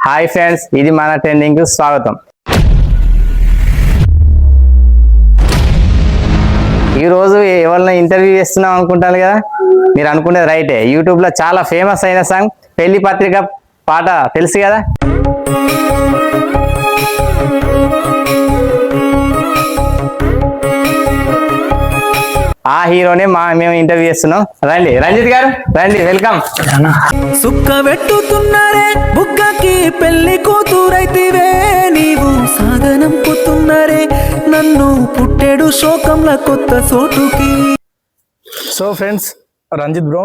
Hi friends, ఇది మన trending కు స్వాగతం. ఈ రోజు ఎవరిని ఇంటర్వ్యూ చేస్తున్నాం అనుకుంటారు కదా, మీరు అనుకునేది రైటే. యూట్యూబ్ లో చాలా ఫేమస్ అయిన సాంగ్ పెళ్లి పత్రిక పాట తెలుసు కదా. ఆ హీరోనే మేము ఇంటర్వ్యూ చేస్తున్నాం. రండి రంజిత్ గారు, రండి, వెల్కమ్. సుక్క పెట్టుతున్నారే బుగ్గకి పెళ్లి కూతురైతివే, నీవు సాగనంపుతున్నారే నన్ను పుట్టెడు శోకంల కొత్త చోటుకి. సో ఫ్రెండ్స్, రంజిత్ బ్రో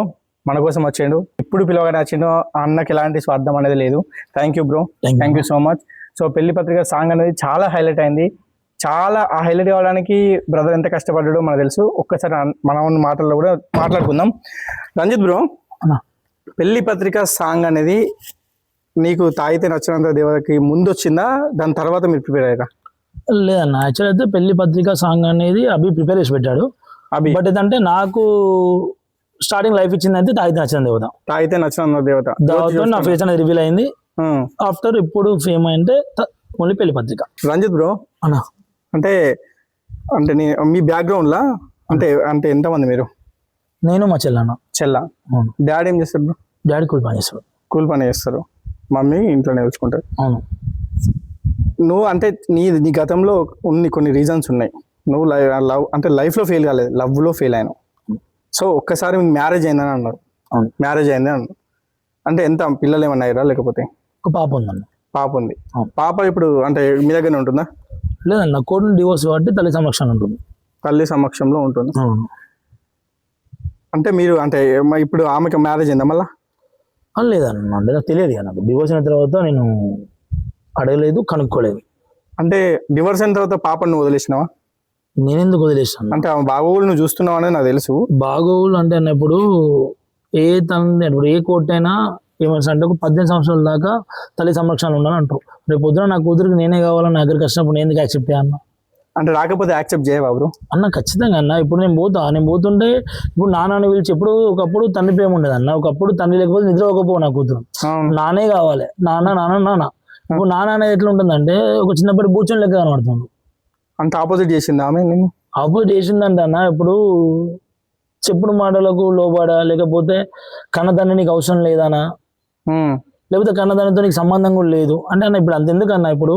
మన కోసం వచ్చిండు. ఇప్పుడు పిలవగానే వచ్చిండు. అన్నకి ఎలాంటి స్వార్థం అనేది లేదు. Thank you bro, thank you so much. So పెళ్లి పత్రిక సాంగ్ అనేది చాలా హైలైట్ అయింది. చాలా ఆ హైలైట్ అవ్వడానికి బ్రదర్ ఎంత కష్టపడ్డాడో మనకు తెలుసు. ఒక్కసారి మన ఉన్న మాటల్లో కూడా మాట్లాడుకుందాం. రంజిత్ బ్రో, పెళ్లి పత్రిక సాంగ్ అనేది నీకు తాగితే నచ్చినంత దేవతకి ముందు వచ్చిందా, దాని తర్వాత మీరు ప్రిపేర్ అయ్యారా? లేదన్న, యాక్చువల్ అయితే పెళ్లి పత్రిక సాంగ్ అనేది అభి ప్రిపేర్ చేసి పెట్టాడు. బట్ ఏంటంటే నాకు స్టార్టింగ్ లైఫ్ ఇచ్చింది అయితే తాగితే నచ్చిన దేవత. తాగితే నచ్చిన దేవత దాంతో నా ఫేస్ అనేది రివీల్ అయింది. ఆఫ్టర్ ఇప్పుడు ఫేమ్ అంటే ఓన్లీ పెళ్లి పత్రిక. రంజిత్ బ్రో అన్నా, అంటే అంటే మీ బ్యాక్గ్రౌండ్ లా అంటే అంటే ఎంతమంది మీరు? నేను మా చెల్లెన్న. చెల్ల. డాడీ ఏం చేస్తారు బ్రో? డాడీ కూలి పని చేస్తాడు. కూలి పని చేస్తారు, మమ్మీ ఇంట్లో నేర్చుకుంటారు. అవును. నువ్వు అంటే నీ గతంలో కొన్ని రీజన్స్ ఉన్నాయి. నువ్వు లవ్ అంటే లైఫ్లో ఫెయిల్ కాలేదు, లవ్లో ఫెయిల్ అయినావు. సో ఒక్కసారి మీకు మ్యారేజ్ అయిందని అన్నారు. అవును, మ్యారేజ్ అయింది అన్నారు. అంటే ఎంత పిల్లలు ఏమన్నా అయ్యారా లేకపోతే? ఒక పాప ఉందన్న. పాప ఉంది. పాప ఇప్పుడు అంటే మీ దగ్గరనే ఉంటుందా? లేదన్న, కోర్టు డివోర్స్ కాబట్టి తల్లి సంరక్షణ ఉంటుంది. తల్లి సమక్షంలో ఉంటుంది. అవును. అంటే మీరు అంటే ఇప్పుడు ఆమెకి మ్యారేజ్ అయిందా మళ్ళా? లేదన్న, అంటే నాకు తెలియదు కదా. నాకు డివోర్స్ అయిన తర్వాత నేను అడగలేదు, కనుక్కోలేదు. అంటే డివోర్స్ అయిన తర్వాత పాపను నువ్వు వదిలేసినావా? నేనెందుకు వదిలేస్తాను? అంటే ఆమె బాగోగులు నువ్వు చూస్తున్నావు అనేది నాకు తెలుసు. బాగోగులు అంటే అన్నప్పుడు ఇప్పుడు ఏ కోర్టు అయినా ఏమన్నా అంటే ఒక 18 సంవత్సరాల దాకా తల్లి సంరక్షణ ఉండాలని అంటారు. రేపు పొద్దున నా కూతురికి నేనే కావాలని నా దగ్గరికి వచ్చినప్పుడు నేను ఎందుకు యాక్సెప్ట్ చేయాలన్నా? అంటే రాకపోతే యాక్సెప్ట్ చేయవా బ్రో? అన్న ఖచ్చితంగా అన్న. ఇప్పుడు నేను పోతుంటే ఇప్పుడు నాన్నని పిలిచి ఒకప్పుడు తండ్రి ప్రేమ ఉండేది అన్న. ఒకప్పుడు తండ్రి లేకపోతే నిద్ర ఒకపోవు నా కూతురు. నానే కావాలి, నాన్న నాన్న నాన్న. ఇప్పుడు నాన్న అనేది ఎట్లా ఉంటుందంటే ఒక చిన్నప్పటి బూచం లెక్క కనబడుతుంది. అంత ఆపోజిట్ చేసింది ఆమె? ఆపోజిట్ చేసిందంటే అన్న, ఇప్పుడు చెప్పుడు మాటలకు లోబడా, లేకపోతే కన్నతండ్రి నీకు అవసరం లేదనా, లేకపోతే కన్నదానితో నీకు సంబంధం కూడా లేదు అంటే అన్న. ఇప్పుడు అంతెందుకు అన్న, ఇప్పుడు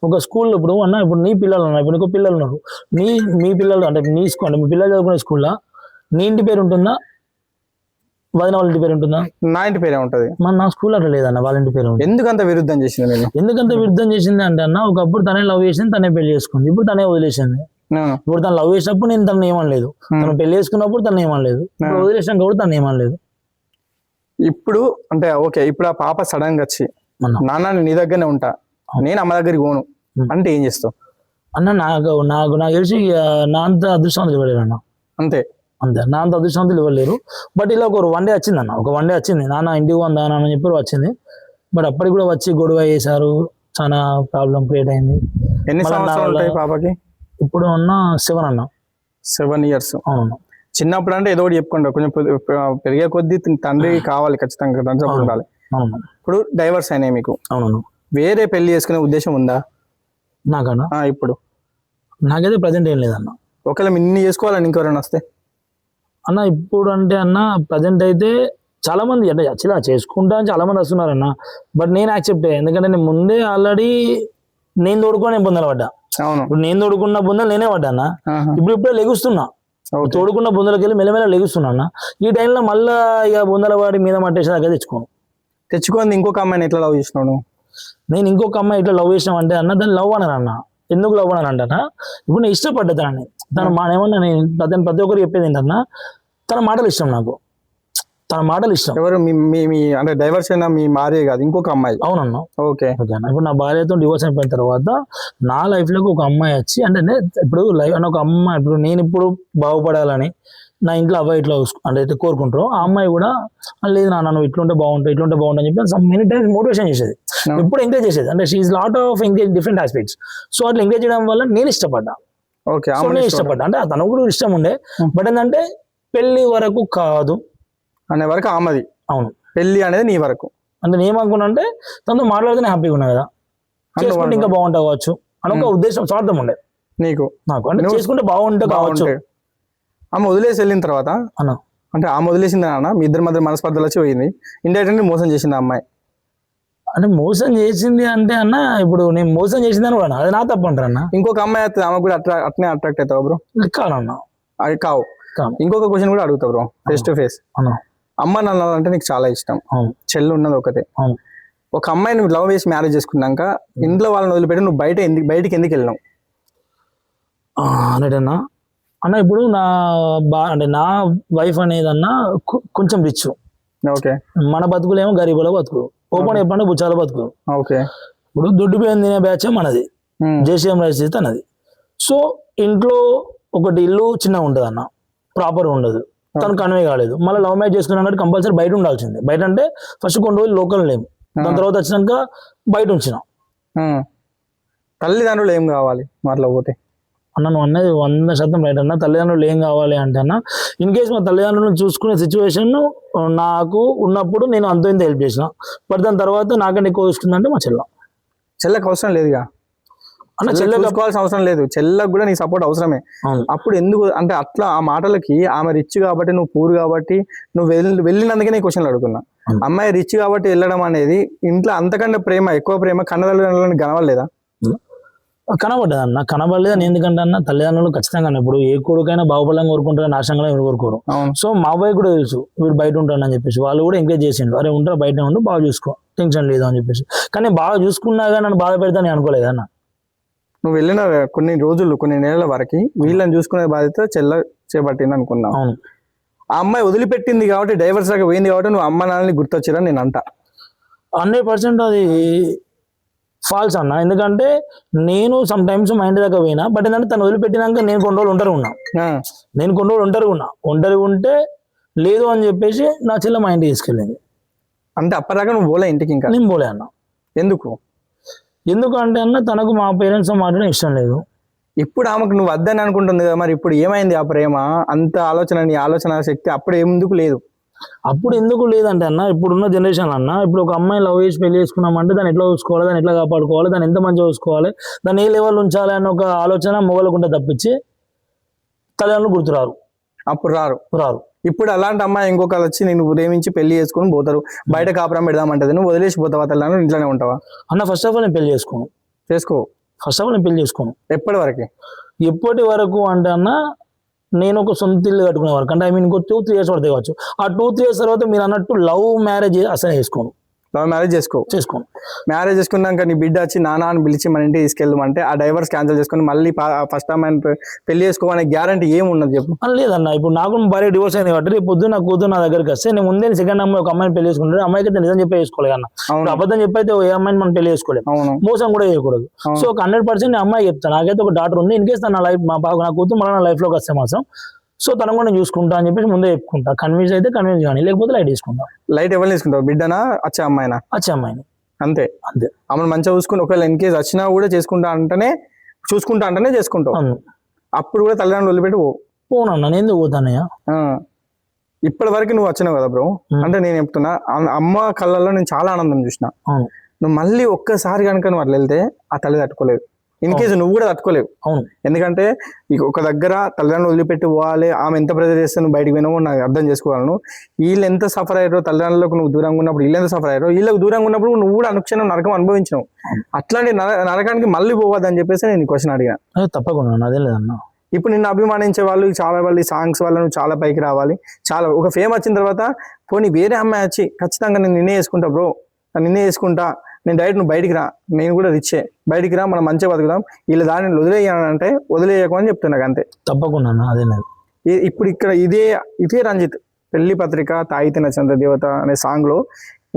ఒక స్కూల్లో ఇప్పుడు అన్న, ఇప్పుడు నీ పిల్లలు ఉన్నారు, ఇప్పుడు నీకు పిల్లలు ఉన్నారు, మీ పిల్లలు అంటే నీ స్కూల్ అంటే మీ పిల్లలు చదువుకునే స్కూల్లో నీ ఇంటి పేరు ఉంటుందా, వదిన వాళ్ళ ఇంటి పేరు ఉంటుందా? నా ఇంటి పేరే ఉంటుంది. మన నా స్కూల్ అట్లా లేదన్న, వాళ్ళ ఇంటి పేరు. ఎందుకంత విరుద్ధం చేసింది నేను? ఎందుకంత విరుద్ధం చేసింది అంటే అన్న, ఒకప్పుడు తనే లవ్ చేసింది, తనే పెళ్లి చేసుకుంది, ఇప్పుడు తనే వదిలేసింది. ఇప్పుడు తను లవ్ చేసినప్పుడు నేను తను ఏమనలేదు, తను పెళ్లి చేసుకున్నప్పుడు తను ఏమనలేదు, ఇప్పుడు వదిలేసినాక కూడా తను ఏమనలేదు. ఇప్పుడు అంటే ఓకే, ఇప్పుడు ఆ పాప సడన్ గా వచ్చి నాన్న నీ దగ్గరనే ఉంటా, నేను అమ్మ దగ్గరికి పోను అంటే ఏం చేస్తావు అన్న? నాకు తెలిసి నా అంత అదృష్టవంతులు ఇవ్వలేరు అన్న. అంతే, నా అంత అదృష్టవంతులు ఇవ్వలేరు. బట్ ఇలా ఒక వన్ డే వచ్చింది అన్న, ఒక వన్ డే వచ్చింది, నాన్న ఇంటికి వందా అని చెప్పి వచ్చింది. బట్ అప్పటికి కూడా వచ్చి గొడవ చేశారు, చాలా ప్రాబ్లం క్రియేట్ అయింది. ఎన్ని సంవత్సరాలు ఉంటాయి పాపకి? ఇప్పుడు ఉన్న 7 అన్న. 7 years. అవును. చిన్నప్పుడు అంటే ఏదో ఒకటి చెప్పుకుంటారు, కొంచెం పెరిగే కొద్దీ తండ్రి కావాలి, ఖచ్చితంగా తండ్రి ఉండాలి. ఇప్పుడు డైవర్స్ అయినాయి మీకు. అవును. వేరే పెళ్లి చేసుకునే ఉద్దేశం ఉందా? నాకన్నా ఇప్పుడు నాకైతే ప్రజెంట్ ఏం లేదన్న. ఒకవేళ ఇన్ని చేసుకోవాలని ఇంకెవరైనా వస్తే అన్న, ఇప్పుడు అంటే అన్న ప్రజెంట్ అయితే చాలా మంది అంటే యాక్చువల్గా చేసుకుంటా అని చాలా మంది వస్తున్నారన్న. బట్ నేను యాక్సెప్ట్ అయ్యా, ఎందుకంటే నేను ముందే ఆల్రెడీ నేను తోడుకొని నేను బొందలు పడ్డా. ఇప్పుడు నేను తోడుకున్న బొందలు నేనే పడ్డానా, ఇప్పుడే లెగుస్తున్నా. తోడుకున్న బొందలకి వెళ్ళి మెల్లమెల్ల లెగుస్తున్నా. ఈ టైంలో మళ్ళా ఇక బొందల వాడి మీద మట్టేసి దగ్గర తెచ్చుకోండి. ఇంకొక అమ్మాయిని ఎట్లా లవ్ చేసినావు? నేను ఇంకొక అమ్మాయి ఇట్లా లవ్ చేసినాం అంటే అన్న, దాన్ని లవ్ అన్నారు అన్న. ఎందుకు లవ్ అన్నారు అంటనా, ఇప్పుడు నేను ఇష్టపడ్డా తనని. ఏమన్నా నేను ప్రతి ఒక్కరు చెప్పేది ఏంటన్నా, తన మాటలు ఇష్టం నాకు, తన మాటలు ఇష్టం. ఎవరు అంటే డైవర్స్ అయినా మీ భార్య కాదు, ఇంకొక అమ్మాయి? అవునన్నా. ఓకే. ఇప్పుడు నా భార్యతో డివోర్స్ అయిపోయిన తర్వాత నా లైఫ్ లోకి ఒక అమ్మాయి వచ్చి అంటే ఇప్పుడు లైఫ్ అని ఒక అమ్మాయి, ఇప్పుడు నేను ఇప్పుడు బాగుపడాలని నా ఇంట్లో అబ్బాయి ఇట్లా అంటే కోరుకుంటారు, ఆ అమ్మాయి కూడా లేదు నాన్న నువ్వు ఇట్లుంటే బాగుంటావు, ఇట్లుంటే బాగుంటుంది అని చెప్పి మెనీ టైమ్స్ మోటివేషన్ చేసేది, ఇప్పుడు ఎంకరేజ్ చేసేది. అంటే she is lot of encourage different aspects. So అట్లా ఎంకరేజ్ చేయడం వల్ల నేను ఇష్టపడ్డా. నేను ఇష్టపడ్డా అంటే తనకు కూడా ఇష్టం ఉండే. బట్ ఏంటంటే పెళ్లి వరకు కాదు అనే వరకు ఆమెది. అవును. పెళ్లి అనేది నీ వరకు. అంటే నేను ఏమనుకున్నా అంటే తనతో మాట్లాడితే హ్యాపీగా ఉన్నా కదా, చేసుకుంటే ఇంకా బాగుంటా కావచ్చు అని ఒక ఉద్దేశం, స్వార్థం ఉండే నీకు నాకు. అంటే చేసుకుంటే బాగుంటే కావచ్చు. ఆమె వదిలేసి వెళ్ళిన తర్వాత అన్న అంటే ఆమె వదిలేసింది అన్న, మీ ఇద్దరి మధ్య మనస్పర్ధలు వచ్చి పోయింది, ఇండైరెక్ట్లీ మోసం చేసింది ఆ అమ్మాయి. అంటే మోసం చేసింది అంటే అన్న, ఇప్పుడు నేను మోసం చేసిందని కూడా అది నా తప్పు అంటారు అన్న. ఇంకొక అమ్మాయి వస్తుంది, ఆమె కూడా అట్నే అట్రాక్ట్ అవుతావు బ్రో? కాదన్న, అది కావు. ఇంకొక క్వశ్చన్ కూడా అడుగుతా బ్రో, ఫేస్ టు ఫేస్. అమ్మ నాన్న అంటే నీకు చాలా ఇష్టం, చెల్లి ఉన్నది ఒకటే. ఒక అమ్మాయి నువ్వు లవ్ చేసి మ్యారేజ్ చేసుకున్నాక ఇంట్లో వాళ్ళని వదిలిపెట్టి నువ్వు బయటికి ఎందుకు వెళ్ళినావు? అన్నట్టన్నా అన్న, ఇప్పుడు అంటే నా వైఫ్ అనేదన్నా కొంచెం రిచ్. ఓకే. మన బతుకులేమో గరీబుల బతుకు, ఓపెన్ చెప్పండి బుచ్చాల బతుకు. ఓకే. ఇప్పుడు దుడ్డు బియ్యం తినే బ్యాచ్ మనది, జేసీఎం రైస్ తనది. సో ఇంట్లో ఒకటి ఇల్లు చిన్నగా ఉంటుంది అన్న, ప్రాపర్ ఉండదు, తను కన్వే కాలేదు. మళ్ళీ లవ్ మ్యారేజ్ చేసుకున్నాం కాబట్టి కంపల్సరీ బయట ఉండాల్సిందే. బయట అంటే ఫస్ట్ కొన్ని రోజులు లోకల్ లేము, దాని తర్వాత వచ్చినాక బయట ఉంచినాం. తల్లిదండ్రులు ఏం కావాలి మాట్లాడకపోతే అన్న? నువ్వు అన్నది 100% రైట్ అన్న. తల్లిదండ్రులు ఏం కావాలి అంటే అన్న, ఇన్ కేస్ మా తల్లిదండ్రులను చూసుకునే సిచ్యువేషన్ నాకు ఉన్నప్పుడు నేను అంత ఇంత హెల్ప్ చేసిన, బట్ దాని తర్వాత నాకంటే ఎక్కువ చూస్తుందంటే మా చెల్లెకి అవసరం లేదుగా అన్న, చెల్లెకి చూసుకోవాల్సిన అవసరం లేదు, చెల్లెకి కూడా నీ సపోర్ట్ అవసరమే. అప్పుడు ఎందుకు అంటే అట్లా ఆ మాటలకి ఆమె రిచ్ కాబట్టి నువ్వు పూర్ కాబట్టి నువ్వు వెళ్ళినందుకే నీ క్వశ్చన్లు అడుగుతున్నా. అమ్మాయి రిచ్ కాబట్టి వెళ్ళడం అనేది ఇంట్లో అంతకంటే ప్రేమ, ఎక్కువ ప్రేమ కన్నతల్లిదండ్రులను కనవలేదా? కనబడ్డది అన్న, కనబడలేదు. ఎందుకంటే అన్న, తల్లిదండ్రులు ఖచ్చితంగా ఇప్పుడు ఏ కొడుకైనా బాగుపడాలని కోరుకుంటారు, నాశనంగా ఎవరు కోరుకోరు. సో మా అబ్బాయి కూడా తెలుసు వీడు బయట ఉంటాడు అని చెప్పేసి, వాళ్ళు కూడా ఎంకరేజ్ చేసిండు, అరే ఉంటారు బయట ఉండు, బాగా చూసుకో, టెన్షన్ లేదు అని చెప్పేసి. కానీ బాగా చూసుకున్నాగా నన్ను బాధ పెడతాను అనుకోలేదు అన్న. నువ్వు వెళ్ళిన కొన్ని రోజులు కొన్ని నెలల వరకు వీళ్ళని చూసుకునే బాధ్యత చెల్ల చేపట్టింది అనుకున్నావు. అవును. ఆ అమ్మాయి వదిలిపెట్టింది కాబట్టి డైవర్స్ దాకా పోయింది కాబట్టి నువ్వు అమ్మ నాన్నని గుర్తొచ్చిరని నేను అంట. 100% అది ఫాల్స్ అన్న. ఎందుకంటే నేను సమ్ టైమ్స్ మా ఇంటి దాకా పోయినా, బట్ ఏంటంటే తను వదిలిపెట్టినాక నేను కొన్ని రోజులు ఒంటరి ఉంటే లేదు అని చెప్పేసి నా చెల్లె మా ఇంటికి తీసుకెళ్ళింది. అంటే అప్పటిదాకా నువ్వు పోలే ఇంటికి? ఇంకా నేను పోలే అన్న. ఎందుకంటే అన్న తనకు మా పేరెంట్స్ మాట్లాడడం ఇష్టం లేదు. ఇప్పుడు ఆమెకు నువ్వు వద్దని అనుకుంటుంది కదా, మరి ఇప్పుడు ఏమైంది ఆ ప్రేమ? అంత ఆలోచన, నీ ఆలోచన శక్తి అప్పుడు ఎందుకు లేదు? అప్పుడు ఎందుకు లేదంటే అన్న, ఇప్పుడున్న జనరేషన్ అన్న, ఇప్పుడు ఒక అమ్మాయి లవ్ చేసి పెళ్లి చేసుకున్నామంటే దాన్ని ఎట్లా చూసుకోవాలి, దాన్ని ఎట్లా కాపాడుకోవాలి, దాన్ని ఎంత మంచిగా చూసుకోవాలి, దాన్ని ఏ లెవెల్ ఉంచాలి అన్న ఒక ఆలోచన మొగలకుంటే తప్పించి తల్లిదండ్రులు గుర్తురారు. అప్పుడు రారు. ఇప్పుడు అలాంటి అమ్మాయి ఇంకొకరు వచ్చి నేను ప్రేమించి పెళ్లి చేసుకుని పోతారు, బయట కాపురం పెడదామంటది, నువ్వు వదిలేసి పోతావా? తల్లిదండ్రులు ఇంట్లోనే ఉంటావా? అన్న ఫస్ట్ ఆఫ్ ఆల్ నేను పెళ్లి చేసుకోను. ఎప్పటి ఎప్పటి వరకు అంటే అన్న, నేను ఒక సొంత ఇల్లు కట్టుకునే వరకు, అంటే ఇంకో 2-3 years పడితే కావచ్చు. ఆ 2-3 years తర్వాత మీరు అన్నట్టు లవ్ మ్యారేజ్ అసలు చేసుకోను. మ్యారేజ్ చేసుకున్నాక నీ బిడ్డ వచ్చి నాన్న అని పిలిచి మన ఇంటికి తీసుకెళ్దామంటే ఆ డైవర్స్ క్యాన్సిల్ చేసుకుని మళ్ళీ ఫస్ట్ అమ్మాయిని పెళ్లి చేసుకోవాలనే గ్యారంటీ ఏమున్నది చెప్పు? లేదన్న, ఇప్పుడు నాకు భార్య డివోర్స్ అయింది కాబట్టి రేపు పొద్దున్న నా కూతురు నా దగ్గరికి వస్తే నేను ముందే సెకండ్ అమ్మాయి ఒక అమ్మాయిని పెళ్లి చేసుకుంటాను, అమ్మాయికి అయితే నిజం చెప్పే చేసుకోలేదు అన్న. అబద్ధం చెప్పైతే ఏ అమ్మాయిని మనం పెళ్లి చేసుకోలేదు, మోసం కూడా చేయకూడదు. సో ఒక 100% అమ్మాయి చెప్తాను, నాకైతే ఒక డాటర్ ఉంది, ఇన్ కేస్ నా లైఫ్ నా కూతురు మళ్ళీ నా లైఫ్ లోకి వస్తే మాత్రం సో తను కూడా చూసుకుంటా అని చెప్పేసి ముందే చెప్పుకుంటా. కన్విన్స్ అయితే కన్విన్స్ కానీ, లేకపోతే లైట్ తీసుకుంటా. లైట్ ఎవరు తీసుకుంటావు? బిడ్డనా వచ్చే అమ్మాయినా? వచ్చే అమ్మాయిని. అంతే. ఆమెను మంచిగా చూసుకుని ఒకవేళ ఇన్ కేసు వచ్చినా కూడా చూసుకుంటా అంటేనే చేసుకుంటావు. అప్పుడు కూడా తల్లిదండ్రులు వదిలిపెట్టి పోనన్నా, నేను ఎందుకు పోతానయ్యా? ఇప్పటి వరకు నువ్వు వచ్చినావు కదా బ్రో, అంటే నేను చెప్తున్నా, అమ్మ కళ్ళల్లో నేను చాలా ఆనందం చూసిన. నువ్వు మళ్ళీ ఒక్కసారి కనుక నువ్వు అట్లా వెళ్తే ఆ తల్లి తట్టుకోలేదు, ఇన్ కేసు నువ్వు కూడా తట్టుకోలేవు. ఎందుకంటే ఒక దగ్గర తల్లిదండ్రులు వదిలిపెట్టి పోవాలి, ఆమె ఎంత ప్రెజర్ చేస్తే నువ్వు బయటకు పోయినావో నాకు అర్థం చేసుకోవాలను. వీళ్ళు ఎంత సఫర్ అయ్యారో, తల్లిదండ్రులకు నువ్వు దూరంగా ఉన్నప్పుడు వీళ్ళు ఎంత సఫర్ అయ్యారో, వీళ్ళకి దూరంగా ఉన్నప్పుడు నువ్వు కూడా అనుక్షణం నరకం అనుభవించినావు. అట్లాంటి నరకానికి మళ్ళీ పోవద్దని చెప్పేసి నేను క్వశ్చన్ అడిగా. తప్పకుండా, అదే లేదన్నా. ఇప్పుడు నిన్ను అభిమానించే వాళ్ళు చాలా మంది, సాంగ్స్ వల్ల నువ్వు చాలా పైకి రావాలి, చాలా ఒక ఫేమ్ వచ్చిన తర్వాత పోనీ వేరే అమ్మాయి వచ్చి ఖచ్చితంగా నేను నిన్నే చేసుకుంటా బ్రో, నిన్నే చేసుకుంటా, నేను డైరెక్ట్ నువ్వు బయటికి రా, నేను కూడా రిచ్చే, బయటికి రా, మనం మంచిగా బతుకుదాం, వీళ్ళ దాన్ని వదిలేయాలంటే వదిలేయకు చెప్తున్నా అంతే. తప్పకుండా అదే. ఇప్పుడు ఇక్కడ ఇదే రంజిత్ పెళ్లి పత్రిక తాయితే నచ్చిన దేవత అనే సాంగ్ లో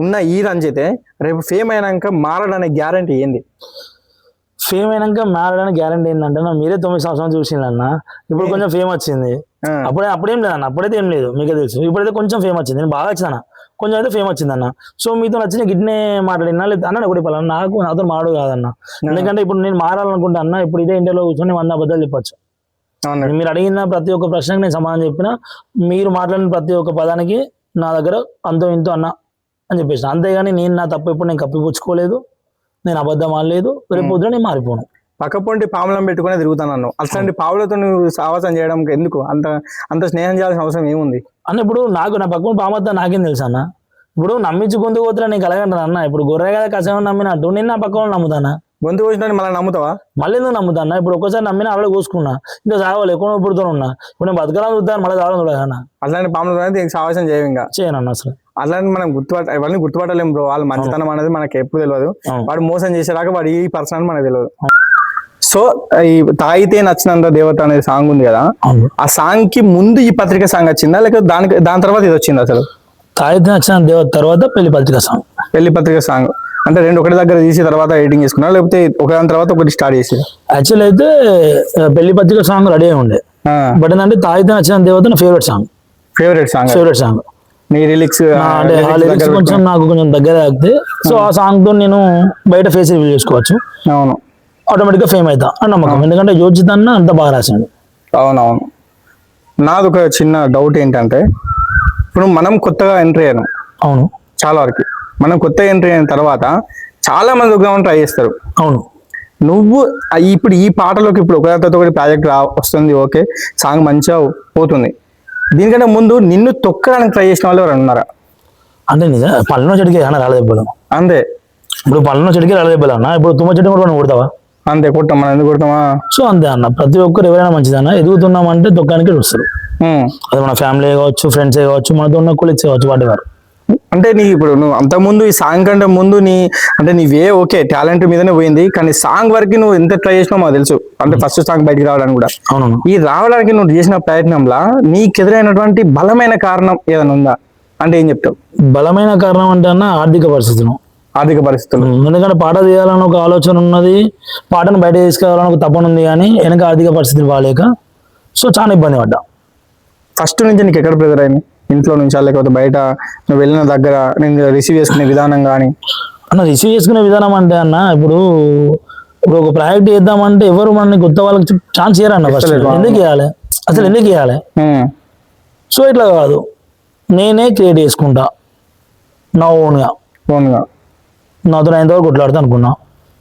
ఉన్న ఈ రంజితే రేపు ఫేమ్ అయినాక మారడనే గ్యారంటీ ఏంది? ఫేమ్ అయినాక మారడానికి గ్యారంటీ ఏంటంటే, మీరే 9 సంవత్సరాలు చూసిందన్న, ఇప్పుడు కొంచెం ఫేమ్ వచ్చింది. అప్పుడేం లేదన్న, అప్పుడైతే ఏం లేదు, మీకే తెలుసు. ఇప్పుడైతే కొంచెం ఫేమ్ వచ్చింది, నేను బాగా వచ్చిందన్న, కొంచెం అయితే ఫేమ్ వచ్చిందన్న. సో మీతో నచ్చిన గిడ్నే మాట్లాడినా లేదు అన్న, ఒకటి చెప్పాలి, నాతో మాడు కాదన్న. ఎందుకంటే ఇప్పుడు నేను మారాలనుకుంటా అన్న, ఇప్పుడు ఇదే ఇంటర్లో కూర్చొని 100 అబద్ధాలు చెప్పచ్చు. మీరు అడిగిన ప్రతి ఒక్క ప్రశ్నకు నేను సమాధానం చెప్పిన, మీరు మాట్లాడిన ప్రతి ఒక్క పదానికి నా దగ్గర అంతో ఇంతో అన్న అని చెప్పేసి. అంతేగాని నేను నా తప్పు ఎప్పుడు నేను కప్పిపుచ్చుకోలేదు, నేను అబద్ధం ఆడలేదు, రేపు పొద్దున నేను మారిపోను. పక్కపొంటి పాములను పెట్టుకునే తిరుగుతాను. అట్లాంటి పావులతో నువ్వు సావాసం చేయడం ఎందుకు? అంత అంత స్నేహం చేయాల్సిన అవసరం ఏముంది అన్న? ఇప్పుడు నాకు నా పక్కన పామద్దా నాకేం తెలుసు అన్న? ఇప్పుడు నమ్మించి గొంతు పోతున్నా నీకు అలాగంటాను అన్న. ఇప్పుడు గొర్రె కదా కషాయం నమ్మినట్టు నేను నా పక్కన నమ్ముతానా? గొంతు కోసిన మళ్ళీ నమ్ముతావా? మళ్ళీ ఎందుకు నమ్ముతానా? ఇప్పుడు ఒక్కసారి నమ్మినా అలా కోసుకున్నా, ఇంకా సావాలి ఎక్కువ పుడుతూ ఉన్నా. ఇప్పుడు నేను బతకాలని చూద్దాను, మళ్ళీ చాలని చూడగా అట్లాంటి పాములతో సావాసం చేయవు. ఇంకా చేయను అన్న అసలు. అట్లాంటి మనం ఇవన్నీ గుర్తుపట్టలేం బ్రో. వాళ్ళ మంచితనం అనేది మనకి ఎప్పుడు తెలియదు. వాడు మోసం చేసేదాకా వాడు ఈ పర్సన్ అని మనకు తెలియదు. సో ఈ తాగితే నచ్చినంత దేవత అనేది సాంగ్ ఉంది కదా, ఆ సాంగ్ కి ముందు ఈ పత్రిక సాంగ్ వచ్చిందా లేకపోతే దాని తర్వాత ఇది వచ్చింది? అసలు తాగితే నచ్చిన దేవత తర్వాత పెళ్లి పత్రిక సాంగ్. పెళ్లి పత్రిక సాంగ్ అంటే రెండు ఒకటి దగ్గర తీసి తర్వాత ఎడిటింగ్ చేసుకున్నా లేకపోతే ఒకదాని తర్వాత ఒకటి స్టార్ట్ చేసి? యాక్చువల్ అయితే పెళ్లి పత్రిక సాంగ్ రెడీ అయి ఉండే, బట్ ఏంటంటే తాగితే నచ్చిన దేవత నా ఫేవరెట్ సాంగ్. ఫేవరెట్ సాంగ్ నీ రిలిక్స్ అంటే ఆ లిరిక్స్ కొంచెం నాకు కొంచెం దగ్గర ఆగితే, సో ఆ సాంగ్ తో నేను బయట ఫేస్ రివీల్ చేసుకోవచ్చు. అవును, ఆటోమేటిక్ గా ఫేమ్ అవుతా అని నమ్మకం. ఎందుకంటే యోజిత్ అన్న అంత బాగా రాశాడు. అవునవును. నాది ఒక చిన్న డౌట్ ఏంటంటే, ఇప్పుడు మనం కొత్తగా ఎంట్రీ అయ్యాను. అవును, చాలా వరకు మనం కొత్తగా ఎంట్రీ అయిన తర్వాత చాలా మంది ఒక ట్రై చేస్తారు. అవును. నువ్వు ఇప్పుడు ఈ పాటలోకి ఇప్పుడు ఒకటి ప్రాజెక్ట్ వస్తుంది, ఓకే, సాంగ్ మంచిగా పోతుంది. దీనికంటే ముందు నిన్ను తొక్కడానికి ట్రై చేసిన వాళ్ళు ఎవరు ఉన్నారా? అంటే నిజం పళ్ళనో చెడికి అన్న రాలదెబ్బలు. అంతే. ఇప్పుడు పళ్ళనో చెడికి రాలదెబ్బలు అన్న. ఇప్పుడు తుమ్మ చెట్టు కూడా మనం కొడతావా? అంతే, కొట్టాం. మనం ఎందుకు కొడతామా? సో అంతే అన్న, ప్రతి ఒక్కరు ఎవరైనా మంచిదన్న. ఎదుగుతున్నామంటే తొక్కడానికి వస్తారు. అది మన ఫ్యామిలీ కావచ్చు, ఫ్రెండ్స్ కావచ్చు, మనతో ఉన్న కొలీగ్స్ కావచ్చు, వాటి వారు. అంటే ఇప్పుడు నువ్వు అంతకుముందు ఈ సాంగ్ కంటే ముందు నీవే ఓకే టాలెంట్ మీదనే పోయింది, కానీ సాంగ్ వరకు నువ్వు ఎంత ట్రై చేసినావు మాకు తెలుసు. అంటే ఫస్ట్ సాంగ్ బయటికి రావడానికి కూడా. అవును. ఈ రావడానికి నువ్వు చేసిన ప్రయత్నంలో నీకు ఎదురైనటువంటి బలమైన కారణం ఏదైనా ఉందా? అంటే ఏం చెప్తావు? బలమైన కారణం అంటే అన్న ఆర్థిక పరిస్థితులు. ఎందుకంటే పాట తీయాలని ఒక ఆలోచన ఉన్నది, పాటను బయట తీసుకెళ్ళాలని ఒక తపన ఉంది, కానీ వెనక ఆర్థిక పరిస్థితులు బాగాలేక సో చాలా ఇబ్బంది పడ్డా. ఫస్ట్ నుంచి నీకు ఎక్కడ ప్రెజర్ అయింది? ఇంట్లో నుంచా లేకపోతే బయట నువ్వు వెళ్ళిన దగ్గర నేను రిసీవ్ చేసుకునే విధానం కానీ? అన్న రిసీవ్ చేసుకునే విధానం అంటే అన్న, ఇప్పుడు ఒక ప్రాజెక్ట్ చేద్దామంటే ఎవరు మనకి కొత్త వాళ్ళకి ఛాన్స్ ఇయ్యరు అన్న. ఫస్ట్ ఎందుకు ఇవ్వాలి? అసలు ఎందుకు ఇవ్వాలి? సో ఇట్లా కాదు, నేనే క్రియేట్ చేసుకుంటా నా ఓన్గా నాతో ఎంతవరకు కొట్లాడుతా అనుకున్నా.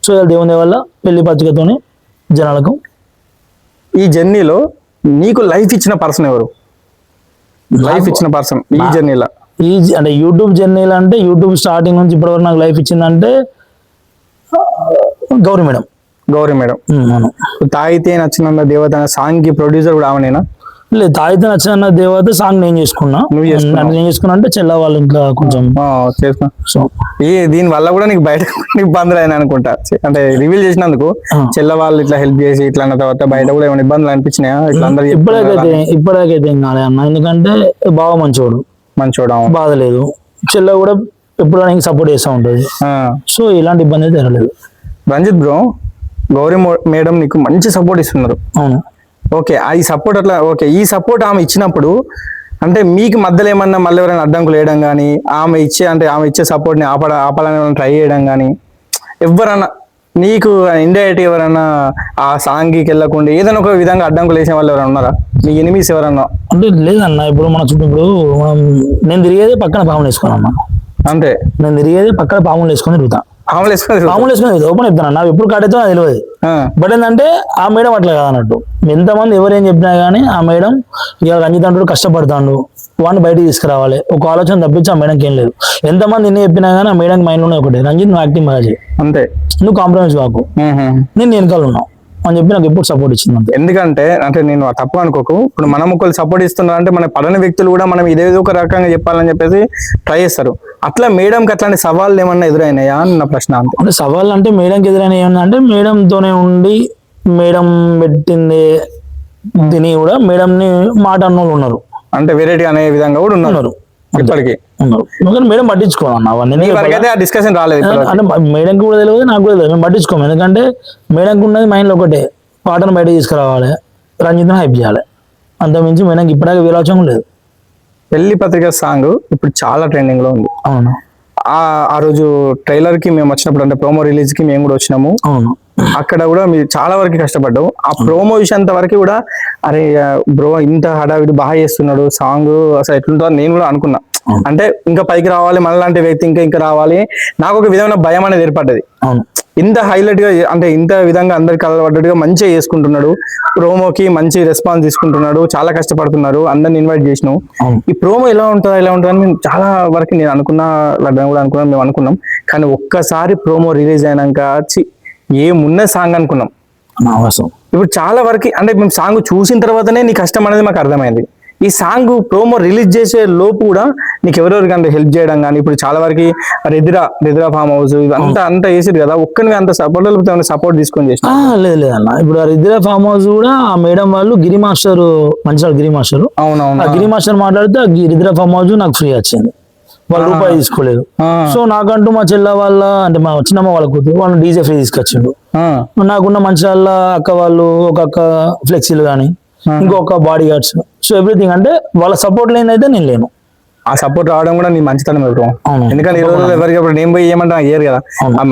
సో దేవుని వల్ల పెళ్లి పత్రికతోని జనాలకు. ఈ జర్నీలో నీకు లైఫ్ ఇచ్చిన పర్సన్ ఎవరు? లైఫ్ ఇచ్చిన పర్సన్ ఈ జర్నీలో? అంటే యూట్యూబ్ జర్నీలో అంటే యూట్యూబ్ స్టార్టింగ్ నుంచి ఇప్పటివరకు నాకు లైఫ్ ఇచ్చిందంటే గౌరీ మేడం. అవును. తాగితే నచ్చిన దేవత సాంగ్ కి ప్రొడ్యూసర్ కూడా ఆమెనేనా? లేదు, తాగితే నచ్చిన దేవత సాంగ్ నేను చేసుకున్నా. నేను చేసుకున్నా అంటే చెల్ల వాళ్ళు ఇంకా కొంచెం చేసుకున్నా. సో దీని వల్ల కూడా నీకు బయట ఇబ్బందులు అయినా అనుకుంటా, అంటే రివీల్ చేసినందుకు చెల్ల వాళ్ళు ఇట్లా హెల్ప్ చేసి ఇట్లా అన్న తర్వాత బయట కూడా ఏమైనా ఇబ్బందులు అనిపించినాయా? ఇట్లా అందరూ ఇప్పటికైతే ఏం కాలే అన్న, ఎందుకంటే బాగా మంచోడు, బాధ లేదు. చెల్ల కూడా ఎప్పుడు సపోర్ట్ చేస్తూ ఉంటుంది. సో ఇలాంటి ఇబ్బంది అయితే జరగలేదు. రంజిత్ బ్రో, గౌరీ మేడం నీకు మంచి సపోర్ట్ ఇస్తున్నారు. అవును, ఓకే. ఈ సపోర్ట్ అట్లా ఓకే. ఈ సపోర్ట్ ఆమె ఇచ్చినప్పుడు అంటే మీకు మధ్యలో ఏమన్నా మళ్ళీ ఎవరైనా అడ్డంకులు వేయడం కానీ, ఆమె ఇచ్చే సపోర్ట్ని ఆపాలని ట్రై చేయడం కానీ, ఎవరన్నా నీకు ఇండైరెక్ట్ ఎవరన్నా ఆ సాంగ్కి వెళ్ళకుండా ఏదైనా ఒక విధంగా అడ్డంకులు వేసే వాళ్ళు ఎవరైనా ఉన్నారా? మీ ఎనిమీస్ ఎవరన్నా? అంటే లేదన్న, ఇప్పుడు మన చుట్టూ ఇప్పుడు నేను తిరిగేది పక్కన పాములు వేసుకున్నాను. అంతే, నేను తిరిగేది పక్కన పాములు వేసుకొని తిరుగుతా. పాములు వేసుకొని ఓపెన్ చెప్తాను, నాకు ఎప్పుడు కాడైతే నాకు తెలియదు. బట్ ఏంటంటే ఆ మేడం అట్లా కాదన్నట్టు, ఎంతమంది ఎవరేం చెప్పినా కానీ ఆ మేడం ఇక రంజిత్ అంటూ కష్టపడతాడు, వాడిని బయటికి తీసుకురావాలి ఒక ఆలోచన తప్పించి ఆ మేడంకి ఏం లేదు. ఎంతమంది ఎన్ని చెప్పినా కానీ ఆ మేడంకి మైండ్లోనే ఒకటి, రంజిత్ నువ్వు యాక్టింగ్ బాగా చేయి, అంతే, నువ్వు కాంప్రమైజ్ కాకు, నేను వెనకాల ఉన్నావు అని చెప్పి నాకు ఎప్పుడు సపోర్ట్ ఇచ్చింది. అంతే. ఎందుకంటే అంటే నేను తప్పు అనుకోకు, ఇప్పుడు మనం ఒకళ్ళు సపోర్ట్ ఇస్తున్నారు అంటే మన పడని వ్యక్తులు కూడా మనం ఇదేదో ఒక రకంగా చెప్పాలని చెప్పేసి ట్రై చేస్తారు. అట్లా మేడంకి అట్లాంటి సవాళ్ళు ఏమన్నా ఎదురైనాయా అని నా ప్రశ్న. అంటే సవాళ్ళు అంటే మేడంకి ఎదురైనా ఏమన్నా మేడంతోనే ఉండి మేడం పెట్టింది తిని కూడా మేడంని మాట అన్నోళ్ళు ఉన్నారు, అంటే వెరైటీ అనే విధంగా కూడా ఉన్నారు ఇప్పటికీ ఉన్నారు. మేడం పట్టించుకోమన్నా అవన్నీ డిస్కషన్ రాలేదు అంటే మేడంకి కూడా తెలియదు, నాకు కూడా తెలియదు, మేము పట్టించుకోము. ఎందుకంటే మేడంకి ఉన్నది మైండ్లో ఒకటే, పాటను బయట తీసుకురావాలి, రంజిత్ని హైప్ చేయాలి, అంతకుమించి మేడంకి ఇప్పటికే విలోచన లేదు. పెళ్లి పత్రిక సాంగ్ ఇప్పుడు చాలా ట్రెండింగ్ లో ఉంది. అవును. ఆ రోజు ట్రైలర్ కి మేము వచ్చినప్పుడు అంటే ప్రోమో రిలీజ్ కి మేము కూడా వచ్చినాము. అవును. అక్కడ కూడా మీరు చాలా వరకు కష్టపడ్డావు. ఆ ప్రోమో విషయంత వరకు కూడా అరే బ్రో ఇంత హడావిడి బాగా చేస్తున్నాడు సాంగ్, అసలు ఎట్లుంటుందో నేను కూడా అనుకున్నా. అంటే ఇంకా పైకి రావాలి మనలాంటి వ్యక్తి ఇంకా రావాలి, నాకు ఒక విధమైన భయం అనేది ఏర్పడ్డది. అవును, ఇంత హైలైట్ గా అంటే ఇంత విధంగా అందరికి అలవాటుగా మంచిగా చేసుకుంటున్నాడు, ప్రోమోకి మంచి రెస్పాన్స్ తీసుకుంటున్నాడు, చాలా కష్టపడుతున్నారు, అందరిని ఇన్వైట్ చేసినాం. ఈ ప్రోమో ఎలా ఉంటుందని మేము చాలా వరకు నేను అనుకున్నా, లడ్డా కూడా అనుకున్నాం, మేము అనుకున్నాం. కానీ ఒక్కసారి ప్రోమో రిలీజ్ అయినాక ఏమున్న సాంగ్ అనుకున్నాం. ఇప్పుడు చాలా వరకు అంటే మేము సాంగ్ చూసిన తర్వాతనే నీ కష్టం అనేది మాకు అర్థమైంది. ఈ సాంగ్ ప్రోమో రిలీజ్ చేసే లోపు కూడా నీకు ఎవరెవరికంటే హెల్ప్ చేయడం కానీ, ఇప్పుడు చాలా వరకు రిద్రా ఫామ్ హౌస్ అంతా వేసారు కదా, ఒక్కరిని అంత సపోర్ట్ తీసుకొని చేసిన లేదన్న. ఇప్పుడు ఆ రిద్రా ఫామ్ హౌస్ కూడా ఆ మేడం వాళ్ళు గిరి మాస్టర్, మంచిగా గిరి మాస్టర్, అవునవును, ఆ గిరి మాస్టర్ మాట్లాడితే ఆ రిద్రా ఫామ్ హౌస్ నాకు ఫ్రీ వచ్చింది, వాళ్ళు రూపాయి తీసుకోలేదు. సో నాకంటూ మా చెల్ల వాళ్ళ అంటే మా చిన్నమ్మ వాళ్ళ కూతురు వాళ్ళు డీజే ఫ్రీ తీసుకొచ్చిండు. నాకున్న మంచి వాళ్ళ అక్క వాళ్ళు, ఒక అక్క ఫ్లెక్సీలు కానీ, ఇంకొక బాడీ గార్డ్స్, సో ఎవ్రీథింగ్. అంటే వాళ్ళ సపోర్ట్ లేనైతే నేను లేను. ఆ సపోర్ట్ రావడం కూడా నీ మంచితనం ఎవరు, ఎందుకంటే ఈ రోజుల్లో ఎవరికి నేను పోయి ఏమంటా అయ్యారు కదా, ఆ